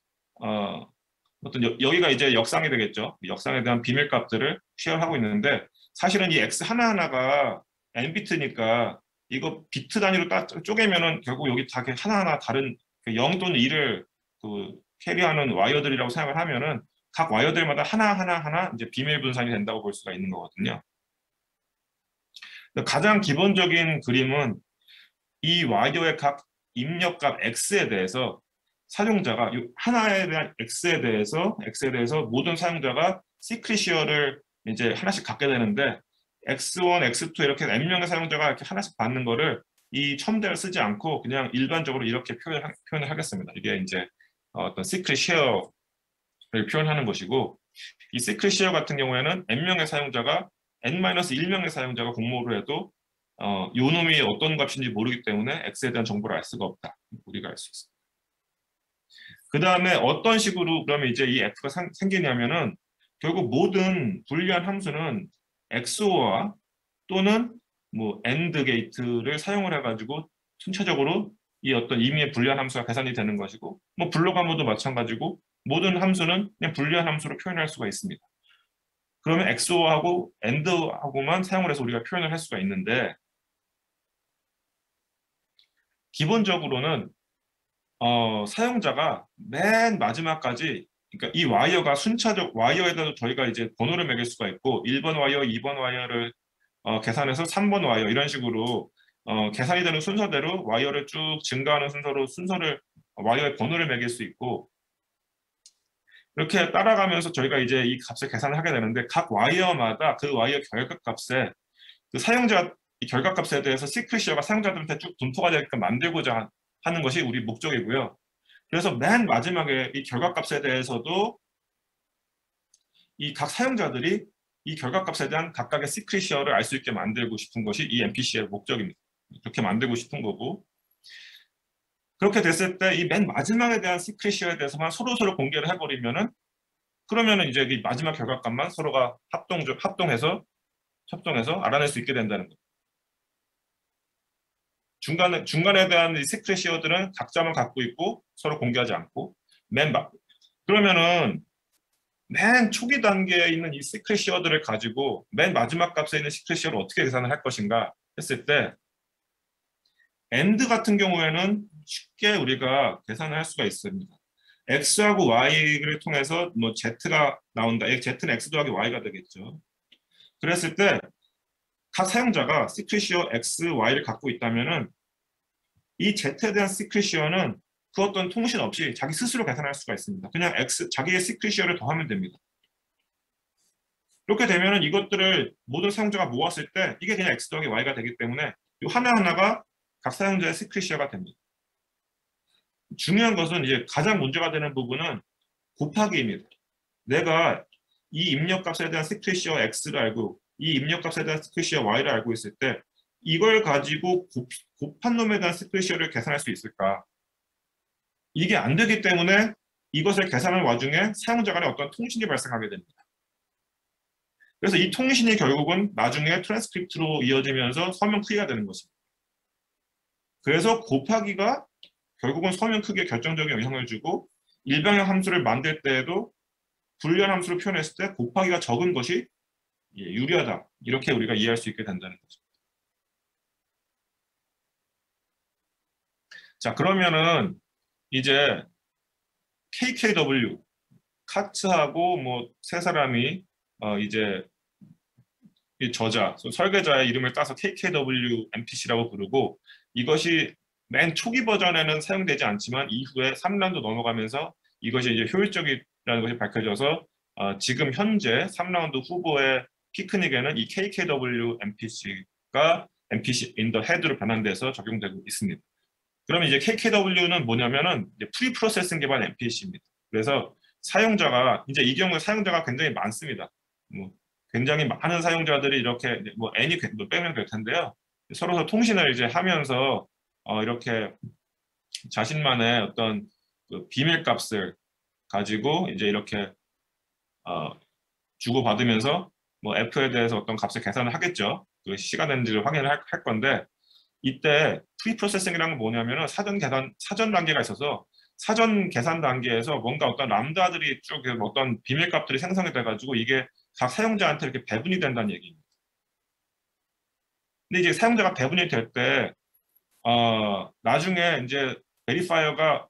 여기가 이제 역상이 되겠죠. 역상에 대한 비밀 값들을 쉐어하고 있는데, 사실은 이 x 하나하나가 n비트니까 이거 비트 단위로 쪼개면은 결국 여기 다 하나하나 다른 0 또는 1을 캐리하는 와이어들이라고 생각을 하면은 각 와이어들마다 하나 이제 비밀 분산이 된다고 볼 수가 있는 거거든요. 가장 기본적인 그림은 이 와이어의 각 입력값 x에 대해서 사용자가 이 하나에 대한 x에 대해서 모든 사용자가 시크릿 이제 하나씩 갖게 되는데 x1, x2 이렇게 n명의 사용자가 이렇게 하나씩 받는 거를 이 첨대를 쓰지 않고 그냥 일반적으로 이렇게 표현을 하겠습니다. 이게 이제 어떤 시크릿 쉐어를 표현하는 것이고 이 시크릿 쉐어 같은 경우에는 n명의 사용자가 n-1명의 사용자가 공모를 해도 요 놈이 어떤 값인지 모르기 때문에 x에 대한 정보를 알 수가 없다. 우리가 알 수 있습니다. 그 다음에 어떤 식으로 그러면 이제 이 f가 생기냐면은 결국 모든 불리한 함수는 XOR 또는 뭐 AND 게이트를 사용을 해가지고 순차적으로 이 어떤 임의의 불리한 함수가 계산이 되는 것이고 뭐 블록함수도 마찬가지고 모든 함수는 그냥 불리한 함수로 표현할 수가 있습니다. 그러면 XOR하고 AND하고만 사용을 해서 우리가 표현을 할 수가 있는데 기본적으로는 사용자가 맨 마지막까지 그러니까 이 와이어가 와이어에다도 저희가 이제 번호를 매길 수가 있고 1번 와이어, 2번 와이어를 계산해서 3번 와이어 이런 식으로 계산이 되는 순서대로 와이어를 쭉 증가하는 순서로 와이어의 번호를 매길 수 있고 이렇게 따라가면서 저희가 이제 이 값을 계산을 하게 되는데 각 와이어마다 그 와이어 결과값에 그 사용자 이 결과값에 대해서 시크릿 가 사용자들한테 쭉 분포가 되게끔 만들고자 하는 것이 우리 목적이고요. 그래서 맨 마지막에 이 결과값에 대해서도 이 각 사용자들이 이 결과값에 대한 각각의 시크릿 쉐어를 알 수 있게 만들고 싶은 것이 이 MPC의 목적입니다. 그렇게 만들고 싶은 거고 그렇게 됐을 때 이 맨 마지막에 대한 시크릿 쉐어에 대해서만 서로 공개를 해버리면은 그러면은 이제 이 마지막 결과값만 서로가 협동해서 알아낼 수 있게 된다는 거예요. 중간에 대한 이 시크릿 쉐어들은 각자만 갖고 있고 서로 공개하지 않고 그러면은 맨 초기 단계에 있는 이 시크릿 쉐어들을 가지고 맨 마지막 값에 있는 시크릿 쉐어를 어떻게 계산을 할 것인가 했을 때 AND 같은 경우에는 쉽게 우리가 계산을 할 수가 있습니다. x하고 y를 통해서 뭐 z가 나온다. z는 x 더하기 y가 되겠죠. 그랬을 때 각 사용자가 시크릿 쉐어 x, y를 갖고 있다면은 이 z에 대한 시크릿 쉐어는 그 어떤 통신 없이 자기 스스로 계산할 수가 있습니다. 그냥 자기의 시크릿 쉐어를 더하면 됩니다. 이렇게 되면은 이것들을 모든 사용자가 모았을 때 이게 그냥 x 더하기 y가 되기 때문에 이 하나하나가 각 사용자의 시크릿 쉐어가 됩니다. 중요한 것은 이제 가장 문제가 되는 부분은 곱하기입니다. 내가 이 입력값에 대한 시크릿 쉐어 x를 알고 이 입력값에 대한 시크릿 쉐어 y를 알고 있을 때 이걸 가지고 곱한 놈에 대한 시크릿 쉐어를 계산할 수 있을까? 이게 안 되기 때문에 이것을 계산하는 와중에 사용자 간에 어떤 통신이 발생하게 됩니다. 그래서 이 통신이 결국은 나중에 트랜스크립트로 이어지면서 서명 크기가 되는 것입니다. 그래서 곱하기가 결국은 서명 크기에 결정적인 영향을 주고 일방향 함수를 만들 때에도 불리한 함수로 표현했을 때 곱하기가 적은 것이 유리하다. 이렇게 우리가 이해할 수 있게 된다는 거죠. 자, 그러면은 이제 KKW 카츠하고 뭐 세 사람이 이제 이 설계자의 이름을 따서 KKW MPC라고 부르고 이것이 맨 초기 버전에는 사용되지 않지만 이후에 3라운드 넘어가면서 이것이 이제 효율적이라는 것이 밝혀져서 지금 현재 3라운드 후보의 피크닉에는 이 KKW MPC가 MPC in the head로 변환돼서 적용되고 있습니다. 그러면 이제 KKW는 뭐냐면은 이제 프리 프로세싱 기반 MPC입니다. 그래서 사용자가 이제 이 경우에 사용자가 굉장히 많습니다. 뭐 굉장히 많은 사용자들이 이렇게 뭐 n이 빼면 될 텐데요. 서로 통신을 이제 하면서 이렇게 자신만의 어떤 그 비밀 값을 가지고 이제 이렇게 주고받으면서 뭐 F에 대해서 어떤 값을 계산을 하겠죠. 그 시가 되는지를 확인을 할 건데 이때 프리 프로세싱이라는 건 뭐냐면은 사전 단계가 있어서 사전 계산 단계에서 뭔가 어떤 람다들이 쭉 어떤 비밀 값들이 생성이 돼가지고 이게 각 사용자한테 이렇게 배분이 된다는 얘기입니다. 근데 이제 사용자가 배분이 될 때 나중에 이제 베리파이어가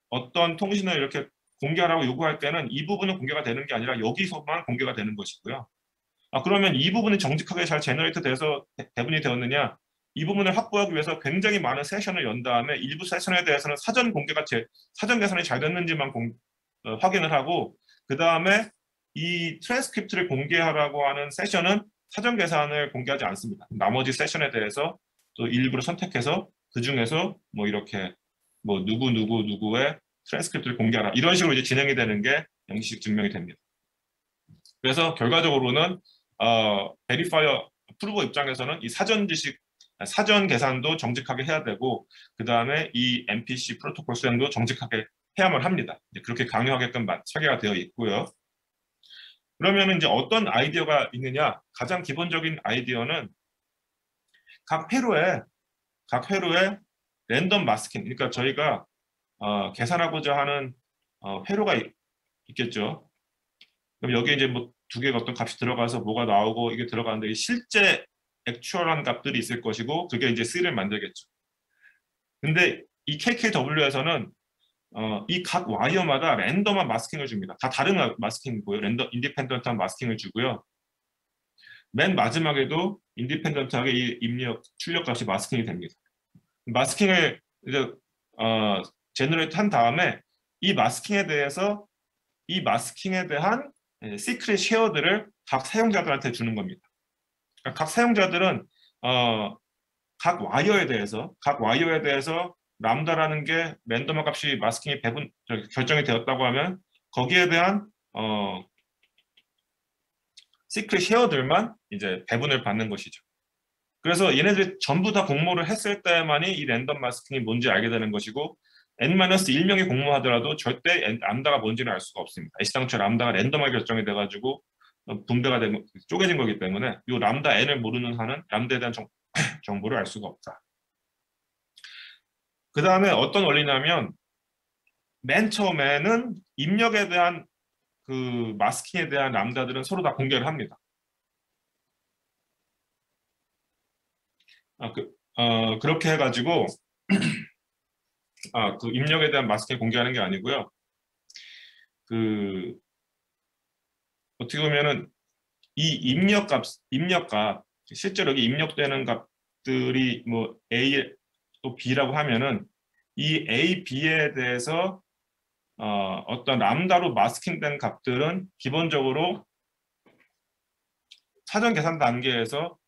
어떤 통신을 이렇게 공개하라고 요구할 때는 이 부분은 공개가 되는 게 아니라 여기서만 공개가 되는 것이고요. 그러면 이 부분이 정직하게 잘 제너레이트 돼서 배분이 되었느냐? 이 부분을 확보하기 위해서 굉장히 많은 세션을 연 다음에 일부 세션에 대해서는 사전 계산이 잘 됐는지만 확인을 하고, 그 다음에 이 트랜스크립트를 공개하라고 하는 세션은 사전 계산을 공개하지 않습니다. 나머지 세션에 대해서 또 일부러 선택해서 그 중에서 뭐 이렇게 뭐 누구의 트랜스크립트를 공개하라, 이런 식으로 이제 진행이 되는 게 형식 증명이 됩니다. 그래서 결과적으로는 베리파이어 프루버 입장에서는 이 사전 계산도 정직하게 해야 되고, 그 다음에 이 MPC 프로토콜 수행도 정직하게 해야만 합니다. 이제 그렇게 강요하게끔 설계가 되어 있고요. 그러면 이제 어떤 아이디어가 있느냐? 가장 기본적인 아이디어는 각 회로에 랜덤 마스킹, 그러니까 저희가 계산하고자 하는 회로가 있겠죠. 그럼 여기에 이제 뭐 두 개가 어떤 값이 들어가서 뭐가 나오고 이게 들어가는데, 실제 액츄얼한 값들이 있을 것이고, 그게 이제 C를 만들겠죠. 근데 이 KKW에서는 이 각 와이어마다 랜덤한 마스킹을 줍니다. 다 다른 마스킹이고요. 랜덤 인디펜던트한 마스킹을 주고요. 맨 마지막에도 인디펜던트하게 이 입력 출력 값이 마스킹이 됩니다. 마스킹을 이제 제너레이트 한 다음에 이 마스킹에 대한 시크릿 쉐어들을 각 사용자들한테 주는 겁니다. 그러니까 각 사용자들은 각 와이어에 대해서 람다라는 게 랜덤한 값이 마스킹이 결정이 되었다고 하면 거기에 대한 시크릿 쉐어들만 이제 배분을 받는 것이죠. 그래서 얘네들이 전부 다 공모를 했을 때만이 이 랜덤 마스킹이 뭔지 알게 되는 것이고, N-1명이 공모하더라도 절대 람다가 뭔지를 알 수가 없습니다. 애시당초 람다가 랜덤하게 결정이 돼가지고 분배가 되고 쪼개진 거기 때문에 이 람다 N을 모르는 한은 람다에 대한 정보를 알 수가 없다. 그 다음에 어떤 원리냐면, 맨 처음에는 입력에 대한 그 마스킹에 대한 람다들은 서로 다 공개를 합니다. 그렇게 해가지고 그 입력에 대한 마스킹 공개하는 게 아니고요. 그 어떻게 보면은 이 입력값 실제로 여기 입력되는 값들이 뭐 A 또 B라고 하면은 이 A, B에 대해서 어떤 람다로 마스킹된 값들은 기본적으로 사전 계산 단계에서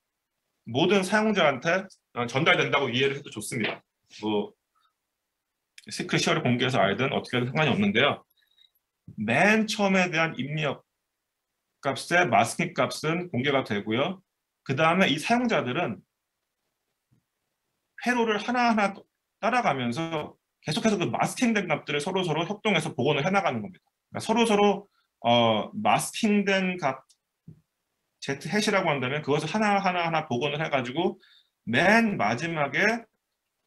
모든 사용자한테 전달된다고 이해를 해도 좋습니다. 뭐 시크릿 쉐어를 공개해서 알든 어떻게 하든 상관이 없는데요. 맨 처음에 대한 입력 값의 마스킹 값은 공개가 되고요. 그 다음에 이 사용자들은 회로를 하나하나 따라가면서 계속해서 그 마스킹된 값들을 서로서로 협동해서 복원을 해나가는 겁니다. 그러니까 서로서로 마스킹된 값 Z 해시라고 한다면 그것을 하나하나 복원을 해가지고 맨 마지막에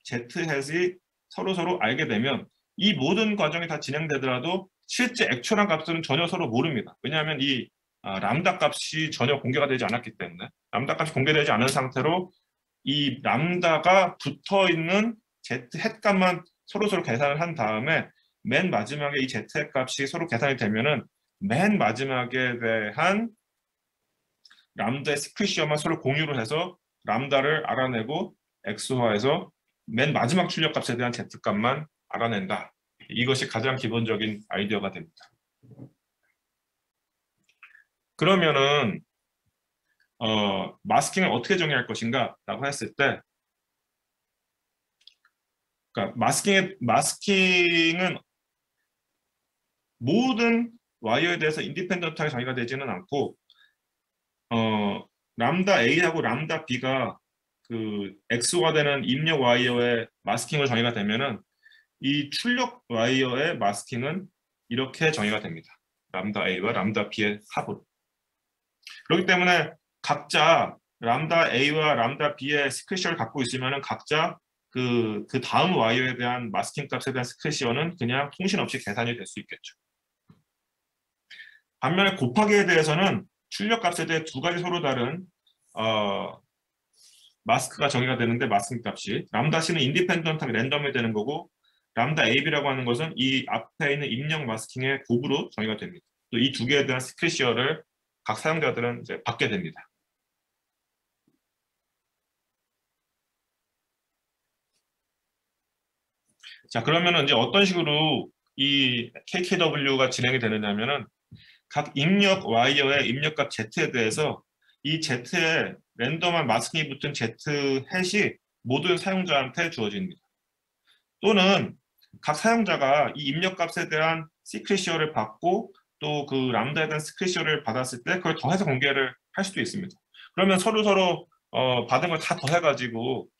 Z 해시 서로서로 알게 되면 이 모든 과정이 다 진행되더라도 실제 액츄얼한 값들은 전혀 서로 모릅니다. 왜냐하면 이 람다 값이 전혀 공개가 되지 않았기 때문에, 람다 값이 공개되지 않은 상태로 이 람다가 붙어 있는 Z 햇 값만 서로서로 계산을 한 다음에 맨 마지막에 이 Z 햇 값이 서로 계산이 되면은 맨 마지막에 대한 람다의 스크리시어만 서로 공유를 해서 람다를 알아내고 엑소화해서 맨 마지막 출력값에 대한 Z값만 알아낸다. 이것이 가장 기본적인 아이디어가 됩니다. 그러면은 마스킹을 어떻게 정의할 것인가 라고 했을 때, 그러니까 마스킹은 모든 와이어에 대해서 인디펜던트하게 정의가 되지는 않고, 람다 A하고 람다 B가 그 X가 되는 입력 와이어의 마스킹을 정의가 되면은 이 출력 와이어의 마스킹은 이렇게 정의가 됩니다. 람다 A와 람다 B의 합으로. 그렇기 때문에 각자 람다 A와 람다 B의 스크리시어를 갖고 있으면은 각자 그 다음 와이어에 대한 마스킹 값에 대한 스크리시어는 그냥 통신 없이 계산이 될 수 있겠죠. 반면에 곱하기에 대해서는 출력 값에 대해 두 가지 서로 다른 마스크가 정의가 되는데, 마스킹 값이 람다 C는 인디펜던트하게 랜덤이 되는 거고, 람다 AB라고 하는 것은 이 앞에 있는 입력 마스킹의 곱으로 정의가 됩니다. 또 이 두 개에 대한 스크리시어를 각 사용자들은 이제 받게 됩니다. 자, 그러면은 이제 어떤 식으로 이 KKW가 진행이 되느냐면은 각 입력 와이어의 입력값 Z에 대해서 이 Z에 랜덤한 마스킹이 붙은 Z 햇이 모든 사용자한테 주어집니다. 또는 각 사용자가 이 입력값에 대한 시크릿시어를 받고 또 그 람다에 대한 시크릿시어를 받았을 때 그걸 더해서 공개를 할 수도 있습니다. 그러면 서로 받은 걸 다 더해가지고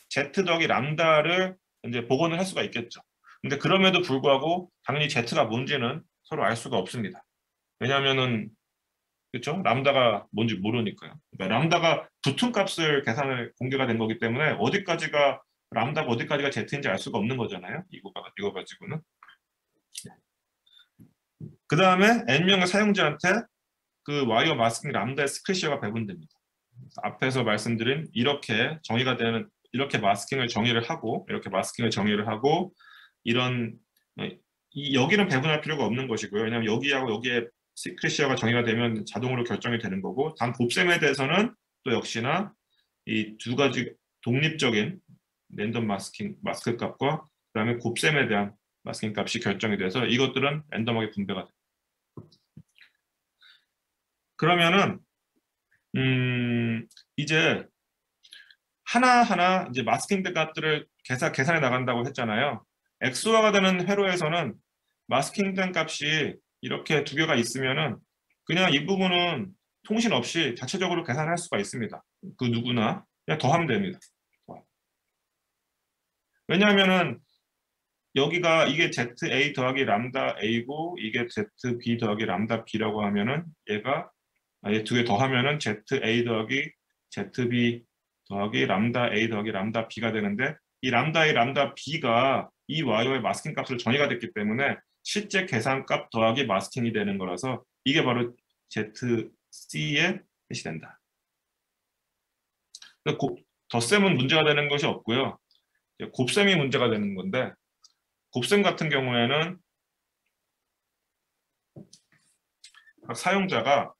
Z 더하기 람다를 이제 복원을 할 수가 있겠죠. 근데 그럼에도 불구하고 당연히 Z가 뭔지는 서로 알 수가 없습니다. 왜냐하면은 그렇죠? 람다가 뭔지 모르니까요. 그러니까 람다가 붙은 값을 계산을 공개가 된 거기 때문에 어디까지가 람다가 어디까지가 Z인지 알 수가 없는 거잖아요. 이거 가지고는. 그 다음에 n명의 사용자한테 그 와이어 마스킹 람다의 스크래시어가 배분됩니다. 앞에서 말씀드린 이렇게 정의가 되는 이렇게 마스킹을 정의를 하고 이렇게 마스킹을 정의를 하고 이런 여기는 배분할 필요가 없는 것이고요. 왜냐하면 여기하고 여기에 시크릿시어가 정의가 되면 자동으로 결정이 되는 거고 단 곱셈에 대해서는 또 역시나 이 두 가지 독립적인 랜덤 마스크 값과 그다음에 곱셈에 대한 마스킹 값이 결정이 돼서 이것들은 랜덤하게 분배가 돼요. 그러면은 이제 하나하나 이제 마스킹 값들을 계산해 나간다고 했잖아요. 엑소화가 되는 회로에서는 마스킹 된 값이 이렇게 두 개가 있으면은 그냥 이 부분은 통신 없이 자체적으로 계산할 수가 있습니다. 그 누구나 그냥 더하면 됩니다. 왜냐하면은 여기가 이게 ZA 더하기 람다 A고 이게 ZB 더하기 람다 B라고 하면은 얘가 얘 두 개 더하면은 ZA 더하기 ZB 더하기 람다 A 더하기 람다 B가 되는데 이 람다 A 람다 B가 이 와이어의 마스킹 값으로 정의가 됐기 때문에 실제 계산값 더하기 마스킹이 되는 거라서 이게 바로 ZC의 햇이 된다. 덧셈은 문제가 되는 것이 없고요. 곱셈이 문제가 되는 건데 곱셈 같은 경우에는 각 사용자가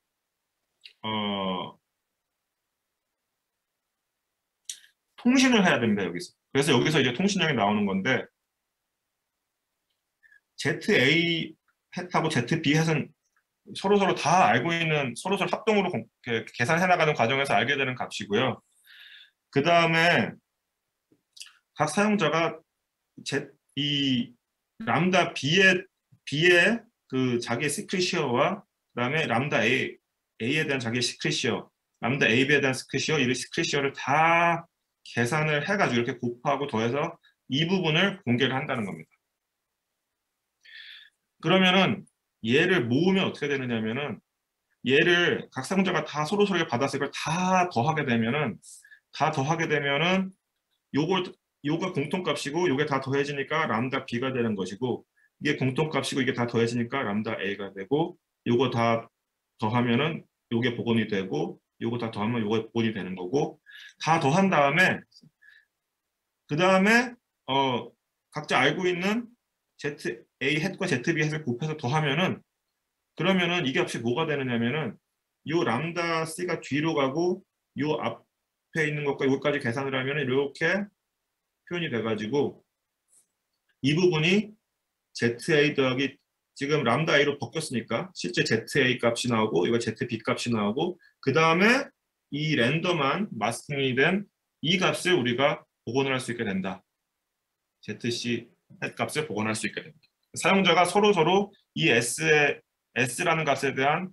통신을 해야 됩니다. 여기서. 그래서 여기서 이제 통신량이 나오는 건데 ZA 햇하고 ZB 햇은 서로 다 알고 있는 서로 합동으로 계산해 나가는 과정에서 알게 되는 값이고요. 그 다음에 각 사용자가 이 람다 B의 그 자기의 시크릿시어와 그다음에 람다 A에 대한 자기의 시크릿시어, 람다 AB에 대한 시크릿시어, 이 시크릿시어를 다 계산을 해가지고 이렇게 곱하고 더해서 이 부분을 공개를 한다는 겁니다. 그러면은 얘를 모으면 어떻게 되느냐면은 얘를 각 사용자가 다 서로 받았을 걸 다 더하게 되면은 요가 공통값이고 요게 다 더해지니까 람다 B가 되는 것이고 이게 공통값이고 이게 다 더해지니까 람다 A가 되고 요거 다 더하면은 요게 복원이 되고 요거 다 더하면 요게 복원이 되는 거고 다 더한 다음에 그 다음에 각자 알고 있는 ZA 햇과 ZB 햇을 곱해서 더하면은 그러면은 이게 값이 뭐가 되느냐면은 요 람다 C가 뒤로 가고 요 앞에 있는 것과 여기까지 계산을 하면 이렇게 표현이 돼가지고 이 부분이 ZA 더하기 지금 람다 A로 바뀌었으니까 실제 ZA 값이 나오고 이거 ZB 값이 나오고 그 다음에 이 랜덤한 마스킹이 된 이 값을 우리가 복원을 할 수 있게 된다. ZC 햇 값을 복원할 수 있게 됩니다. 사용자가 서로 이 S라는 값에 대한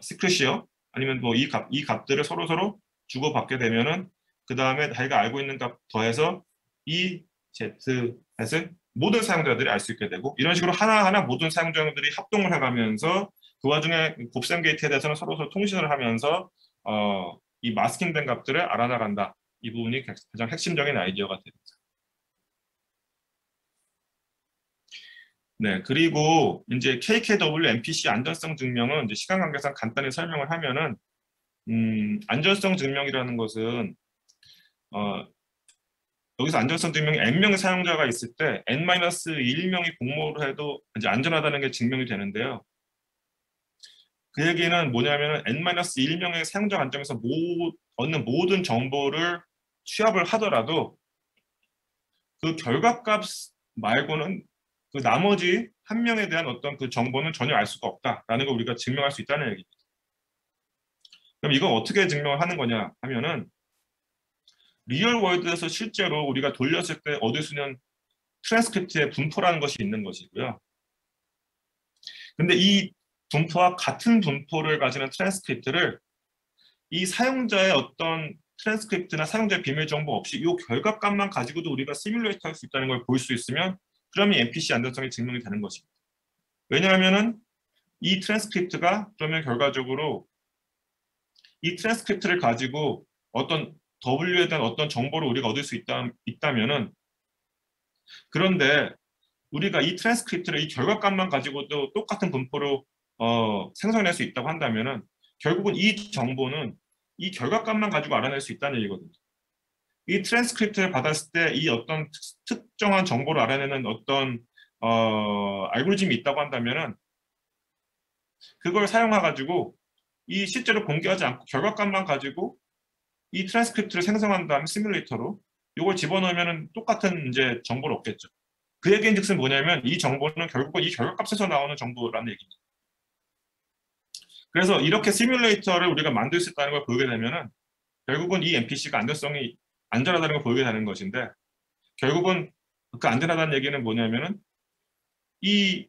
시크릿이요 아니면 뭐 이 값들을 서로 주고받게 되면은 그 다음에 자기가 알고 있는 값 더해서 이 Z 햇을 모든 사용자들이 알 수 있게 되고 이런 식으로 하나하나 모든 사용자들이 합동을 해가면서 그 와중에 곱셈 게이트에 대해서는 서로 통신을 하면서 이 마스킹된 값들을 알아나간다. 이 부분이 가장 핵심적인 아이디어가 됩니다. 네, 그리고 이제 KKW MPC 안전성 증명은 이제 시간 관계상 간단히 설명을 하면은 안전성 증명이라는 것은 여기서 안전성 증명이 n명의 사용자가 있을 때 n-1명이 공모를 해도 이제 안전하다는 게 증명이 되는데요. 그 얘기는 뭐냐면 n-1명의 사용자 관점에서 얻는 모든 정보를 취합을 하더라도 그 결과값 말고는 그 나머지 한 명에 대한 어떤 그 정보는 전혀 알 수가 없다라는 걸 우리가 증명할 수 있다는 얘기입니다. 그럼 이거 어떻게 증명을 하는 거냐 하면은 리얼 월드에서 실제로 우리가 돌렸을 때 얻을 수 있는 트랜스크립트의 분포라는 것이 있는 것이고요. 근데 이 분포와 같은 분포를 가지는 트랜스크립트를 이 사용자의 어떤 트랜스크립트나 사용자의 비밀 정보 없이 이 결과값만 가지고도 우리가 시뮬레이트 할 수 있다는 걸 볼 수 있으면 그러면 MPC 안전성이 증명이 되는 것입니다. 왜냐하면은 이 트랜스크립트가 그러면 결과적으로 이 트랜스크립트를 가지고 어떤 W에 대한 어떤 정보를 우리가 얻을 수 있다면은 그런데 우리가 이 트랜스크립트를 이 결과값만 가지고도 똑같은 분포로 생성해낼 수 있다고 한다면은 결국은 이 정보는 이 결과값만 가지고 알아낼 수 있다는 얘기거든요. 이 트랜스크립트를 받았을 때 이 어떤 특정한 정보를 알아내는 어떤 알고리즘이 있다고 한다면은 그걸 사용해가지고 이 실제로 공개하지 않고 결과값만 가지고 이 트랜스크립트를 생성한 다음 시뮬레이터로 이걸 집어넣으면 똑같은 이제 정보를 얻겠죠. 그 얘기인즉슨 뭐냐면 이 정보는 결국은 이 결과값에서 나오는 정보라는 얘기입니다. 그래서 이렇게 시뮬레이터를 우리가 만들 수 있다는 걸 보게 되면은 결국은 이 NPC가 안전성이 안전하다는 걸 보게 되는 것인데 결국은 그 안전하다는 얘기는 뭐냐면은 이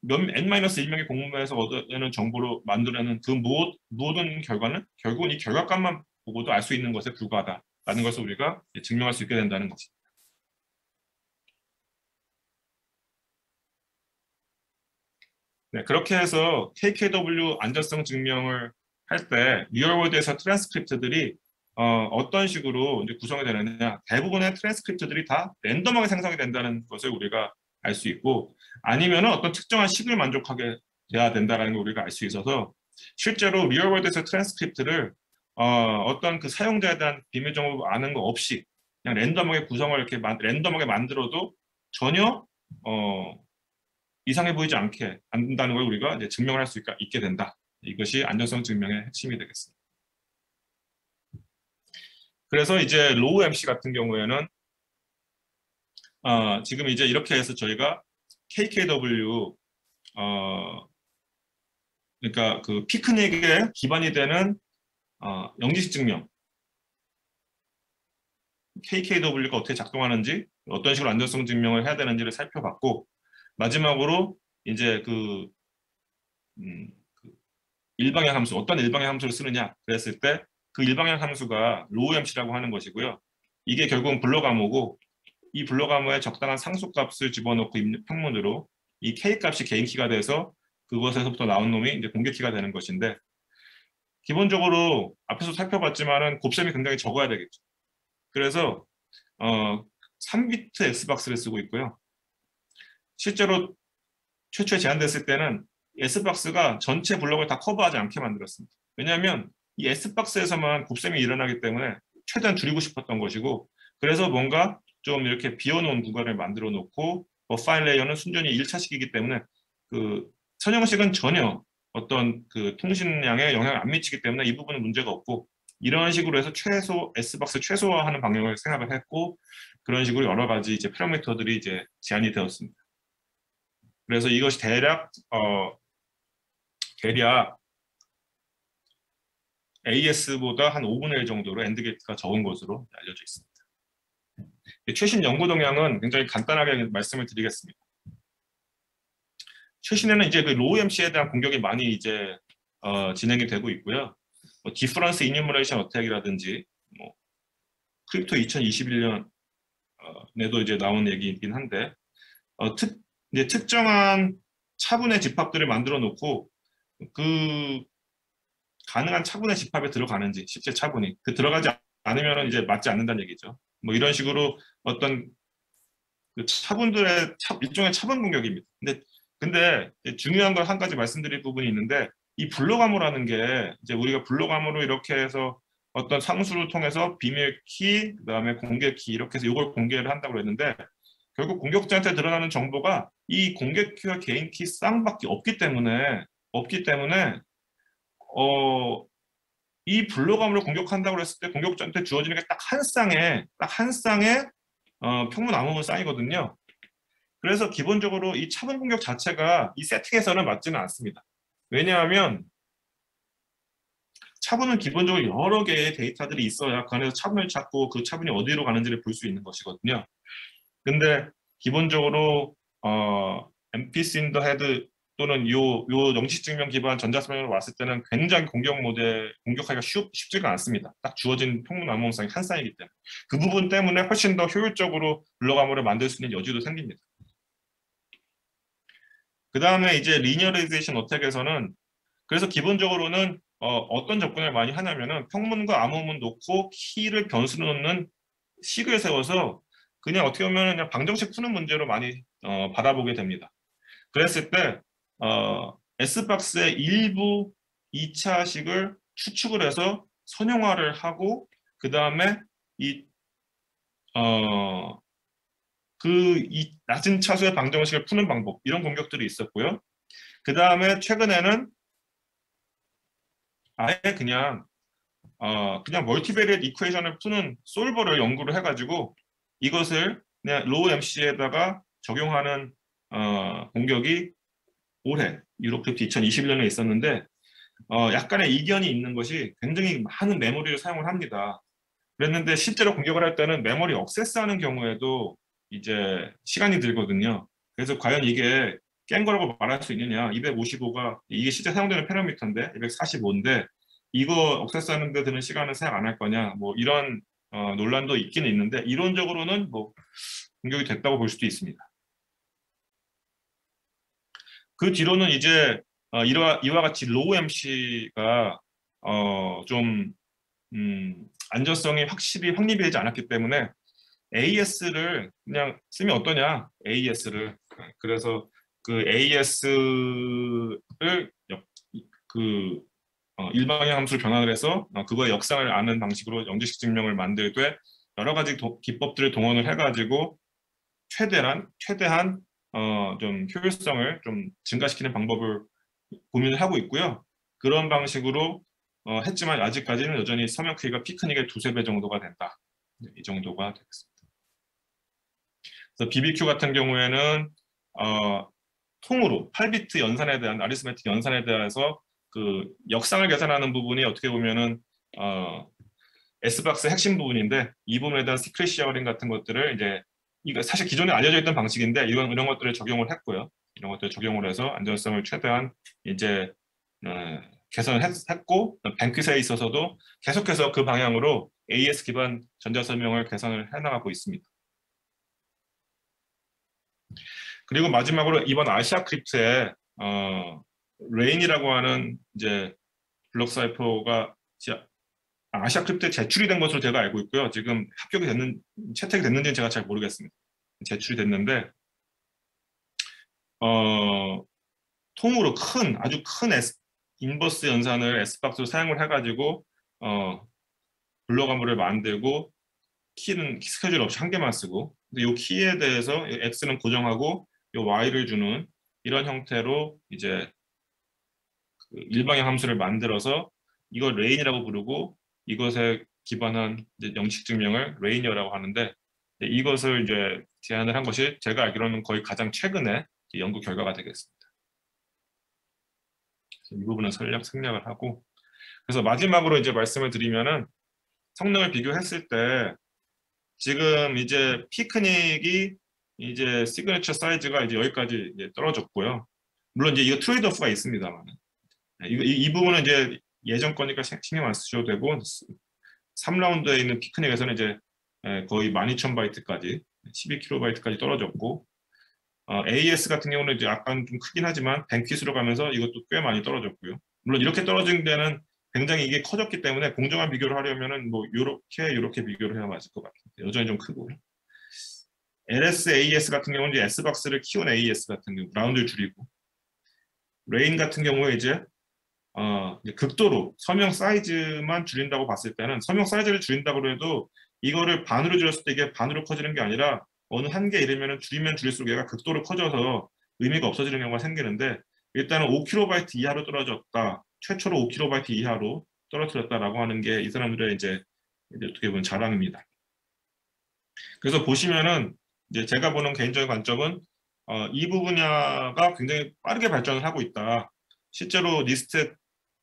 N-1명의 공모에서 얻어내는 정보로 만들어내는 그 모든 결과는 결국은 이 결과값만 보고도 알 수 있는 것에 불과하다라는 것을 우리가 증명할 수 있게 된다는 거지. 네, 그렇게 해서 KKW 안전성 증명을 할 때 리얼월드에서 트랜스크립트들이 어떤 식으로 이제 구성이 되느냐, 대부분의 트랜스크립트들이 다 랜덤하게 생성이 된다는 것을 우리가 알 수 있고, 아니면은 어떤 특정한 식을 만족하게 돼야 된다는 걸 우리가 알 수 있어서 실제로 리얼월드에서 트랜스크립트를 어떤 그 사용자에 대한 비밀 정보 아는 거 없이 그냥 랜덤하게 구성을 이렇게 랜덤하게 만들어도 전혀 이상해 보이지 않게 한다는 걸 우리가 이제 증명을 할 수 있게 된다. 이것이 안전성 증명의 핵심이 되겠습니다. 그래서 이제 로우 MC 같은 경우에는 지금 이제 이렇게 해서 저희가 KKW 그러니까 그 피크닉에 기반이 되는 영지식 증명 KKW가 어떻게 작동하는지 어떤 식으로 안전성 증명을 해야 되는지를 살펴봤고 마지막으로 이제 그 일방향 함수 어떤 일방향 함수를 쓰느냐 그랬을 때 그 일방향 함수가 로우 MC라고 하는 것이고요. 이게 결국은 블록 암호고 이 블록 암호에 적당한 상수값을 집어넣고 입력 평문으로 이 K 값이 개인 키가 돼서 그것에서부터 나온 놈이 이제 공개 키가 되는 것인데 기본적으로 앞에서 살펴봤지만은 곱셈이 굉장히 적어야 되겠죠. 그래서 3비트 X박스를 쓰고 있고요. 실제로 최초에 제안됐을 때는 S박스가 전체 블록을 다 커버하지 않게 만들었습니다. 왜냐하면 이 S박스에서만 곱셈이 일어나기 때문에 최대한 줄이고 싶었던 것이고 그래서 뭔가 좀 이렇게 비워놓은 구간을 만들어 놓고 파일 레이어는 순전히 1차식이기 때문에 그 선형식은 전혀 어떤 그 통신량에 영향을 안 미치기 때문에 이 부분은 문제가 없고 이런 식으로 해서 S박스 최소화하는 방향을 생각을 했고 그런 식으로 여러 가지 이제 패러미터들이 이제 제안이 되었습니다. 그래서 이것이 대략 AS보다 한 5분의 1 정도로 엔드 게이트가 적은 것으로 알려져 있습니다. 최신 연구 동향은 굉장히 간단하게 말씀을 드리겠습니다. 최신에는 이제 그 로우 MC에 대한 공격이 많이 이제 진행이 되고 있고요. 디퍼런스 이뉴머레이션 어택이라든지 크립토 2021년에도 이제 나온 얘기이긴 한데 이제 특정한 차분의 집합들을 만들어 놓고 그 가능한 차분의 집합에 들어가는지 실제 차분이 들어가지 않으면 이제 맞지 않는다는 얘기죠. 뭐 이런 식으로 어떤 그 차분들의 일종의 차분 공격입니다. 근데 중요한 걸 한 가지 말씀드릴 부분이 있는데 이 블록 암호라는 게 이제 우리가 블록 암호로 이렇게 해서 어떤 상수를 통해서 비밀 키 그다음에 공개 키 이렇게 해서 이걸 공개를 한다고 했는데 결국 공격자한테 드러나는 정보가 이 공개 키와 개인 키 쌍밖에 없기 때문에 이 블록암으로 공격한다고 했을 때 공격자한테 주어지는 게 딱 한 쌍의 평문 암호문 쌍이거든요. 그래서 기본적으로 이 차분 공격 자체가 이 세팅에서는 맞지는 않습니다. 왜냐하면 차분은 기본적으로 여러 개의 데이터들이 있어야 그 안에서 차분을 찾고 그 차분이 어디로 가는지를 볼 수 있는 것이거든요. 근데 기본적으로 MPC in the head 또는 요 영시 증명 기반 전자서명으로 왔을 때는 굉장히 공격하기가 쉽지가 않습니다. 딱 주어진 평문 암호성이 한 쌍이기 때문에 그 부분 때문에 훨씬 더 효율적으로 블록암호를 만들 수 있는 여지도 생깁니다. 그 다음에 이제 리니어라이제이션 어택에서는 그래서 기본적으로는 어떤 접근을 많이 하냐면은 평문과 암호문 놓고 키를 변수로 넣는 식을 세워서 그냥 어떻게 보면 그냥 방정식 푸는 문제로 많이 바라보게 됩니다. 그랬을 때 S박스의 일부 2차식을 추측을 해서 선형화를 하고 그 다음에 이 낮은 차수의 방정식을 푸는 방법 이런 공격들이 있었고요. 그 다음에 최근에는 아예 그냥 멀티베리엇 이퀘이션을 푸는 솔버를 연구를 해가지고 이것을 그냥 로우 MC에다가 적용하는 공격이 올해 유로크립트 2021년에 있었는데 약간의 이견이 있는 것이 굉장히 많은 메모리를 사용을 합니다. 그랬는데 실제로 공격을 할 때는 메모리 억세스하는 경우에도 이제 시간이 들거든요. 그래서 과연 이게 깬 거라고 말할 수 있느냐? 255가 이게 실제 사용되는 패러미터인데 245인데 이거 억세스하는 데 드는 시간은 생각 안 할 거냐? 뭐 이런 논란도 있기는 있는데 이론적으로는 뭐 공격이 됐다고 볼 수도 있습니다. 그 뒤로는 이제 이와 같이 로우 MC가 좀 안전성이 확실히 확립되지 않았기 때문에 AES를 그냥 쓰면 어떠냐? AES를 그래서 그 AES를 일방향 함수를 변환을 해서 그거의 역상을 아는 방식으로 영지식 증명을 만들되 여러 가지 기법들을 동원을 해가지고 최대한 좀 효율성을 좀 증가시키는 방법을 고민을 하고 있고요. 그런 방식으로 했지만 아직까지는 여전히 서명 크기가 피크닉의 2~3배 정도가 된다. 이 정도가 되겠습니다. 그래서 BBQ 같은 경우에는 통으로 8비트 연산에 대한 아리스메틱 연산에 대해서 그 역상을 계산하는 부분이 어떻게 보면은 S박스 핵심 부분인데 이 부분에 대한 시크릿 쉐어링 같은 것들을 이제 이거 사실 기존에 알려져 있던 방식인데 이런 것들을 적용을 했고요. 이런 것들을 적용을 해서 안전성을 최대한 이제 개선을 했고 뱅크셋에 있어서도 계속해서 그 방향으로 AES 기반 전자설명을 개선을 해나가고 있습니다. 그리고 마지막으로 이번 아시아 크립트에 레인이라고 하는 이제 블록 사이퍼가 아시아 크립트에 제출이 된 것으로 제가 알고 있고요. 지금 채택이 됐는지는 제가 잘 모르겠습니다. 제출이 됐는데 통으로 아주 큰 인버스 연산을 S박스로 사용을 해가지고 블록 암호를 만들고 키는 스케줄 없이 한 개만 쓰고 근데 이 키에 대해서 X는 고정하고 이 Y를 주는 이런 형태로 이제 그 일방향 함수를 만들어서 이걸 레인이라고 부르고 이것에 기반한 이제 영식 증명을 레이니어라고 하는데 이것을 이제 제안을 한 것이 제가 알기로는 거의 가장 최근에 연구 결과가 되겠습니다. 이 부분은 생략을 하고 그래서 마지막으로 이제 말씀을 드리면은 성능을 비교했을 때 지금 이제 피크닉이 이제 시그니처 사이즈가 이제 여기까지 이제 떨어졌고요. 물론 이제 이거 트레이드오프가 있습니다만 이 부분은 이제 예전 거니까 신경 안 쓰셔도 되고 3라운드에 있는 피크닉에서는 이제 거의 12,000바이트까지 12kB까지 떨어졌고 AES 같은 경우는 이제 약간 좀 크긴 하지만 뱅킷으로 가면서 이것도 꽤 많이 떨어졌고요. 물론 이렇게 떨어진 데는 굉장히 이게 커졌기 때문에 공정한 비교를 하려면은 뭐 요렇게 비교를 해야 맞을 것 같아요. 여전히 좀 크고요. LS AES 같은 경우는 이제 S박스를 키운 AES 같은 경우 라운드를 줄이고 레인 같은 경우에 이제 극도로 서명 사이즈만 줄인다고 봤을 때는 서명 사이즈를 줄인다고 해도 이거를 반으로 줄였을 때 이게 반으로 커지는 게 아니라 어느 한계 이르면 줄이면 줄일수록 얘가 극도로 커져서 의미가 없어지는 경우가 생기는데 일단은 5kB 이하로 떨어졌다. 최초로 5kB 이하로 떨어뜨렸다라고 하는 게 이 사람들의 이제 어떻게 보면 자랑입니다. 그래서 보시면은 이제 제가 보는 개인적인 관점은 이부 분야가 굉장히 빠르게 발전을 하고 있다. 실제로 리스트에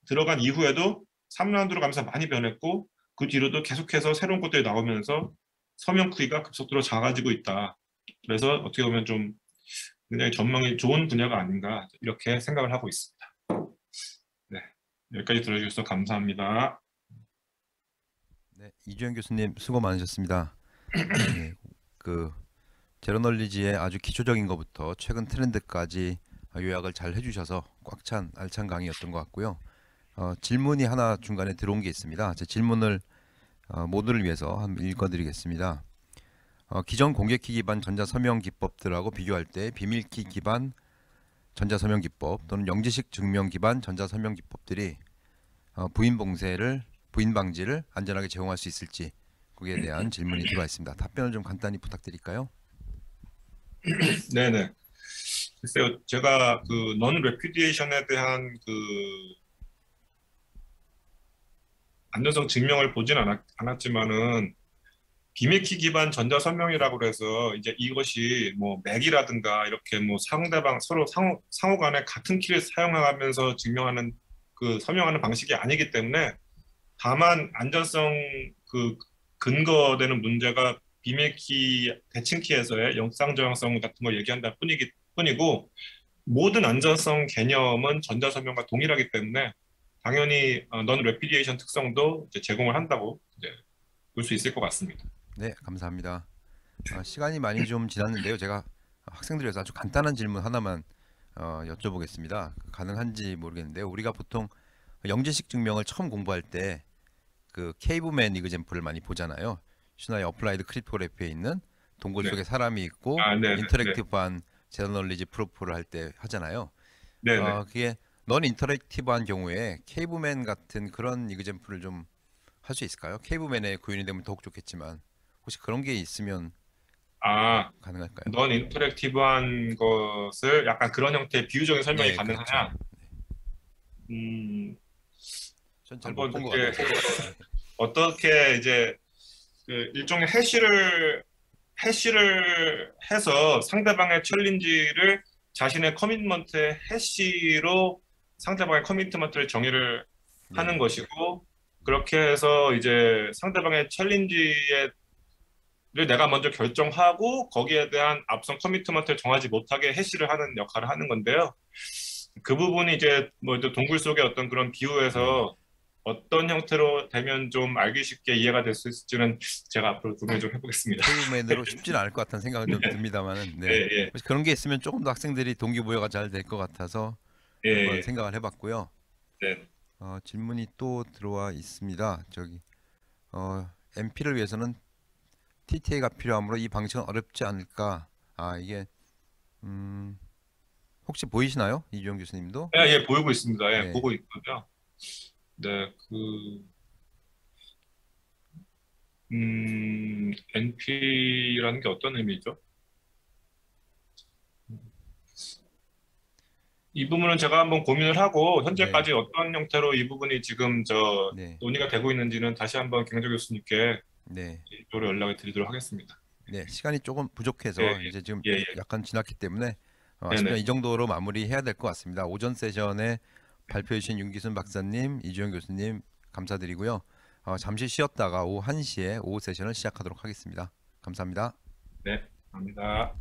들어간 이후에도 3라운드로 가면서 많이 변했고 그 뒤로도 계속해서 새로운 것들이 나오면서 서명 크기가 급속도로 작아지고 있다. 그래서 어떻게 보면 좀 굉장히 전망이 좋은 분야가 아닌가 이렇게 생각을 하고 있습니다. 네, 여기까지 들어주셔서 감사합니다. 네, 이주영 교수님 수고 많으셨습니다. 네, 그 제로널리지의 아주 기초적인 것부터 최근 트렌드까지 요약을 잘 해주셔서 꽉 찬 알찬 강의였던 것 같고요. 질문이 하나 중간에 들어온 게 있습니다. 제 질문을 모두를 위해서 한번 읽어드리겠습니다. 기존 공개키 기반 전자서명 기법들하고 비교할 때 비밀키 기반 전자서명 기법 또는 영지식 증명 기반 전자서명 기법들이 부인 방지를 안전하게 제공할 수 있을지 거기에 대한 질문이 들어와 있습니다. 답변을 좀 간단히 부탁드릴까요? 네네. 글쎄요, 제가 그 non repudiation에 대한 그 안전성 증명을 보진 않았지만은 비밀키 기반 전자서명이라고 해서 이제 이것이 뭐 맥이라든가 이렇게 뭐 상대방 서로 상호 간에 같은 키를 사용하면서 증명하는 그 서명하는 방식이 아니기 때문에 다만 안전성 그 근거되는 문제가 비밀키 대칭키에서의 영상 저장성 같은 걸 얘기한다 뿐이고 모든 안전성 개념은 전자서명과 동일하기 때문에 당연히 non repudiation 특성도 이제 제공을 한다고 이제 볼 수 있을 것 같습니다. 네, 감사합니다. 시간이 많이 좀 지났는데요. 제가 학생들을 위해서 아주 간단한 질문 하나만 여쭤보겠습니다. 가능한지 모르겠는데요. 우리가 보통 영지식 증명을 처음 공부할 때 그 케이브맨 이그젬플을 많이 보잖아요. 슈나의 어플라이드 크립토그래피에 있는 동굴 네. 속에 사람이 있고 네, 네, 인터랙티브한 제너럴리지 프로프를 할 때 하잖아요. 네, 네. 그게 넌 인터랙티브한 경우에 케이브맨 같은 그런 이그젬플을 좀 할 수 있을까요? 케이브맨에 구현이 되면 더욱 좋겠지만 혹시 그런 게 있으면 아, 가능할까요? 넌 인터랙티브한 것을 약간 그런 형태의 비유적인 설명이 네, 그렇죠. 가능하냐? 음, 전 잘 못 한번 본 것 그렇게 같아서. 네. 어떻게 이제 그 일종의 해시를 해서 상대방의 챌린지를 자신의 커미트먼트의 해시로 상대방의 커미트먼트를 정의를 하는 네. 것이고 그렇게 해서 이제 상대방의 챌린지를 내가 먼저 결정하고 거기에 대한 앞선 커미트먼트를 정하지 못하게 해시를 하는 역할을 하는 건데요. 그 부분이 이제 뭐 동굴 속의 어떤 그런 네. 비유에서 어떤 형태로 되면 좀 알기 쉽게 이해가 될 수 있을지는 제가 앞으로 고민을 좀 해보겠습니다. 케이브맨으로 쉽지는 않을 것 같다는 생각은 좀 듭니다만은 예, 네. 예, 혹시 그런 게 있으면 조금 더 학생들이 동기부여가 잘 될 것 같아서 예, 한번 예. 생각을 해봤고요. 네. 질문이 또 들어와 있습니다. 저기 MP를 위해서는 TTA가 필요하므로 이 방식은 어렵지 않을까? 이게 음, 혹시 보이시나요? 이주영 교수님도? 예, 예, 보이고 있습니다. 예, 네. 보고 있거든요. 네, NP라는 게 어떤 의미죠? 이 부분은 제가 한번 고민을 하고 네. 현재까지 어떤 형태로 이 부분이 지금 네. 논의가 되고 있는지는 다시 한번 경정 교수님께 네. 이쪽으로 연락을 드리도록 하겠습니다. 네. 시간이 조금 예, 부족해서 이제 지금 예, 예, 약간 지났기 때문에 네, 아쉽지만 네, 이 정도로 마무리해야 될 것 같습니다. 오전 세션에 발표해 주신 윤기순 박사님, 이주영 교수님 감사드리고요. 잠시 쉬었다가 오후 1시에 오후 세션을 시작하도록 하겠습니다. 감사합니다. 네, 감사합니다.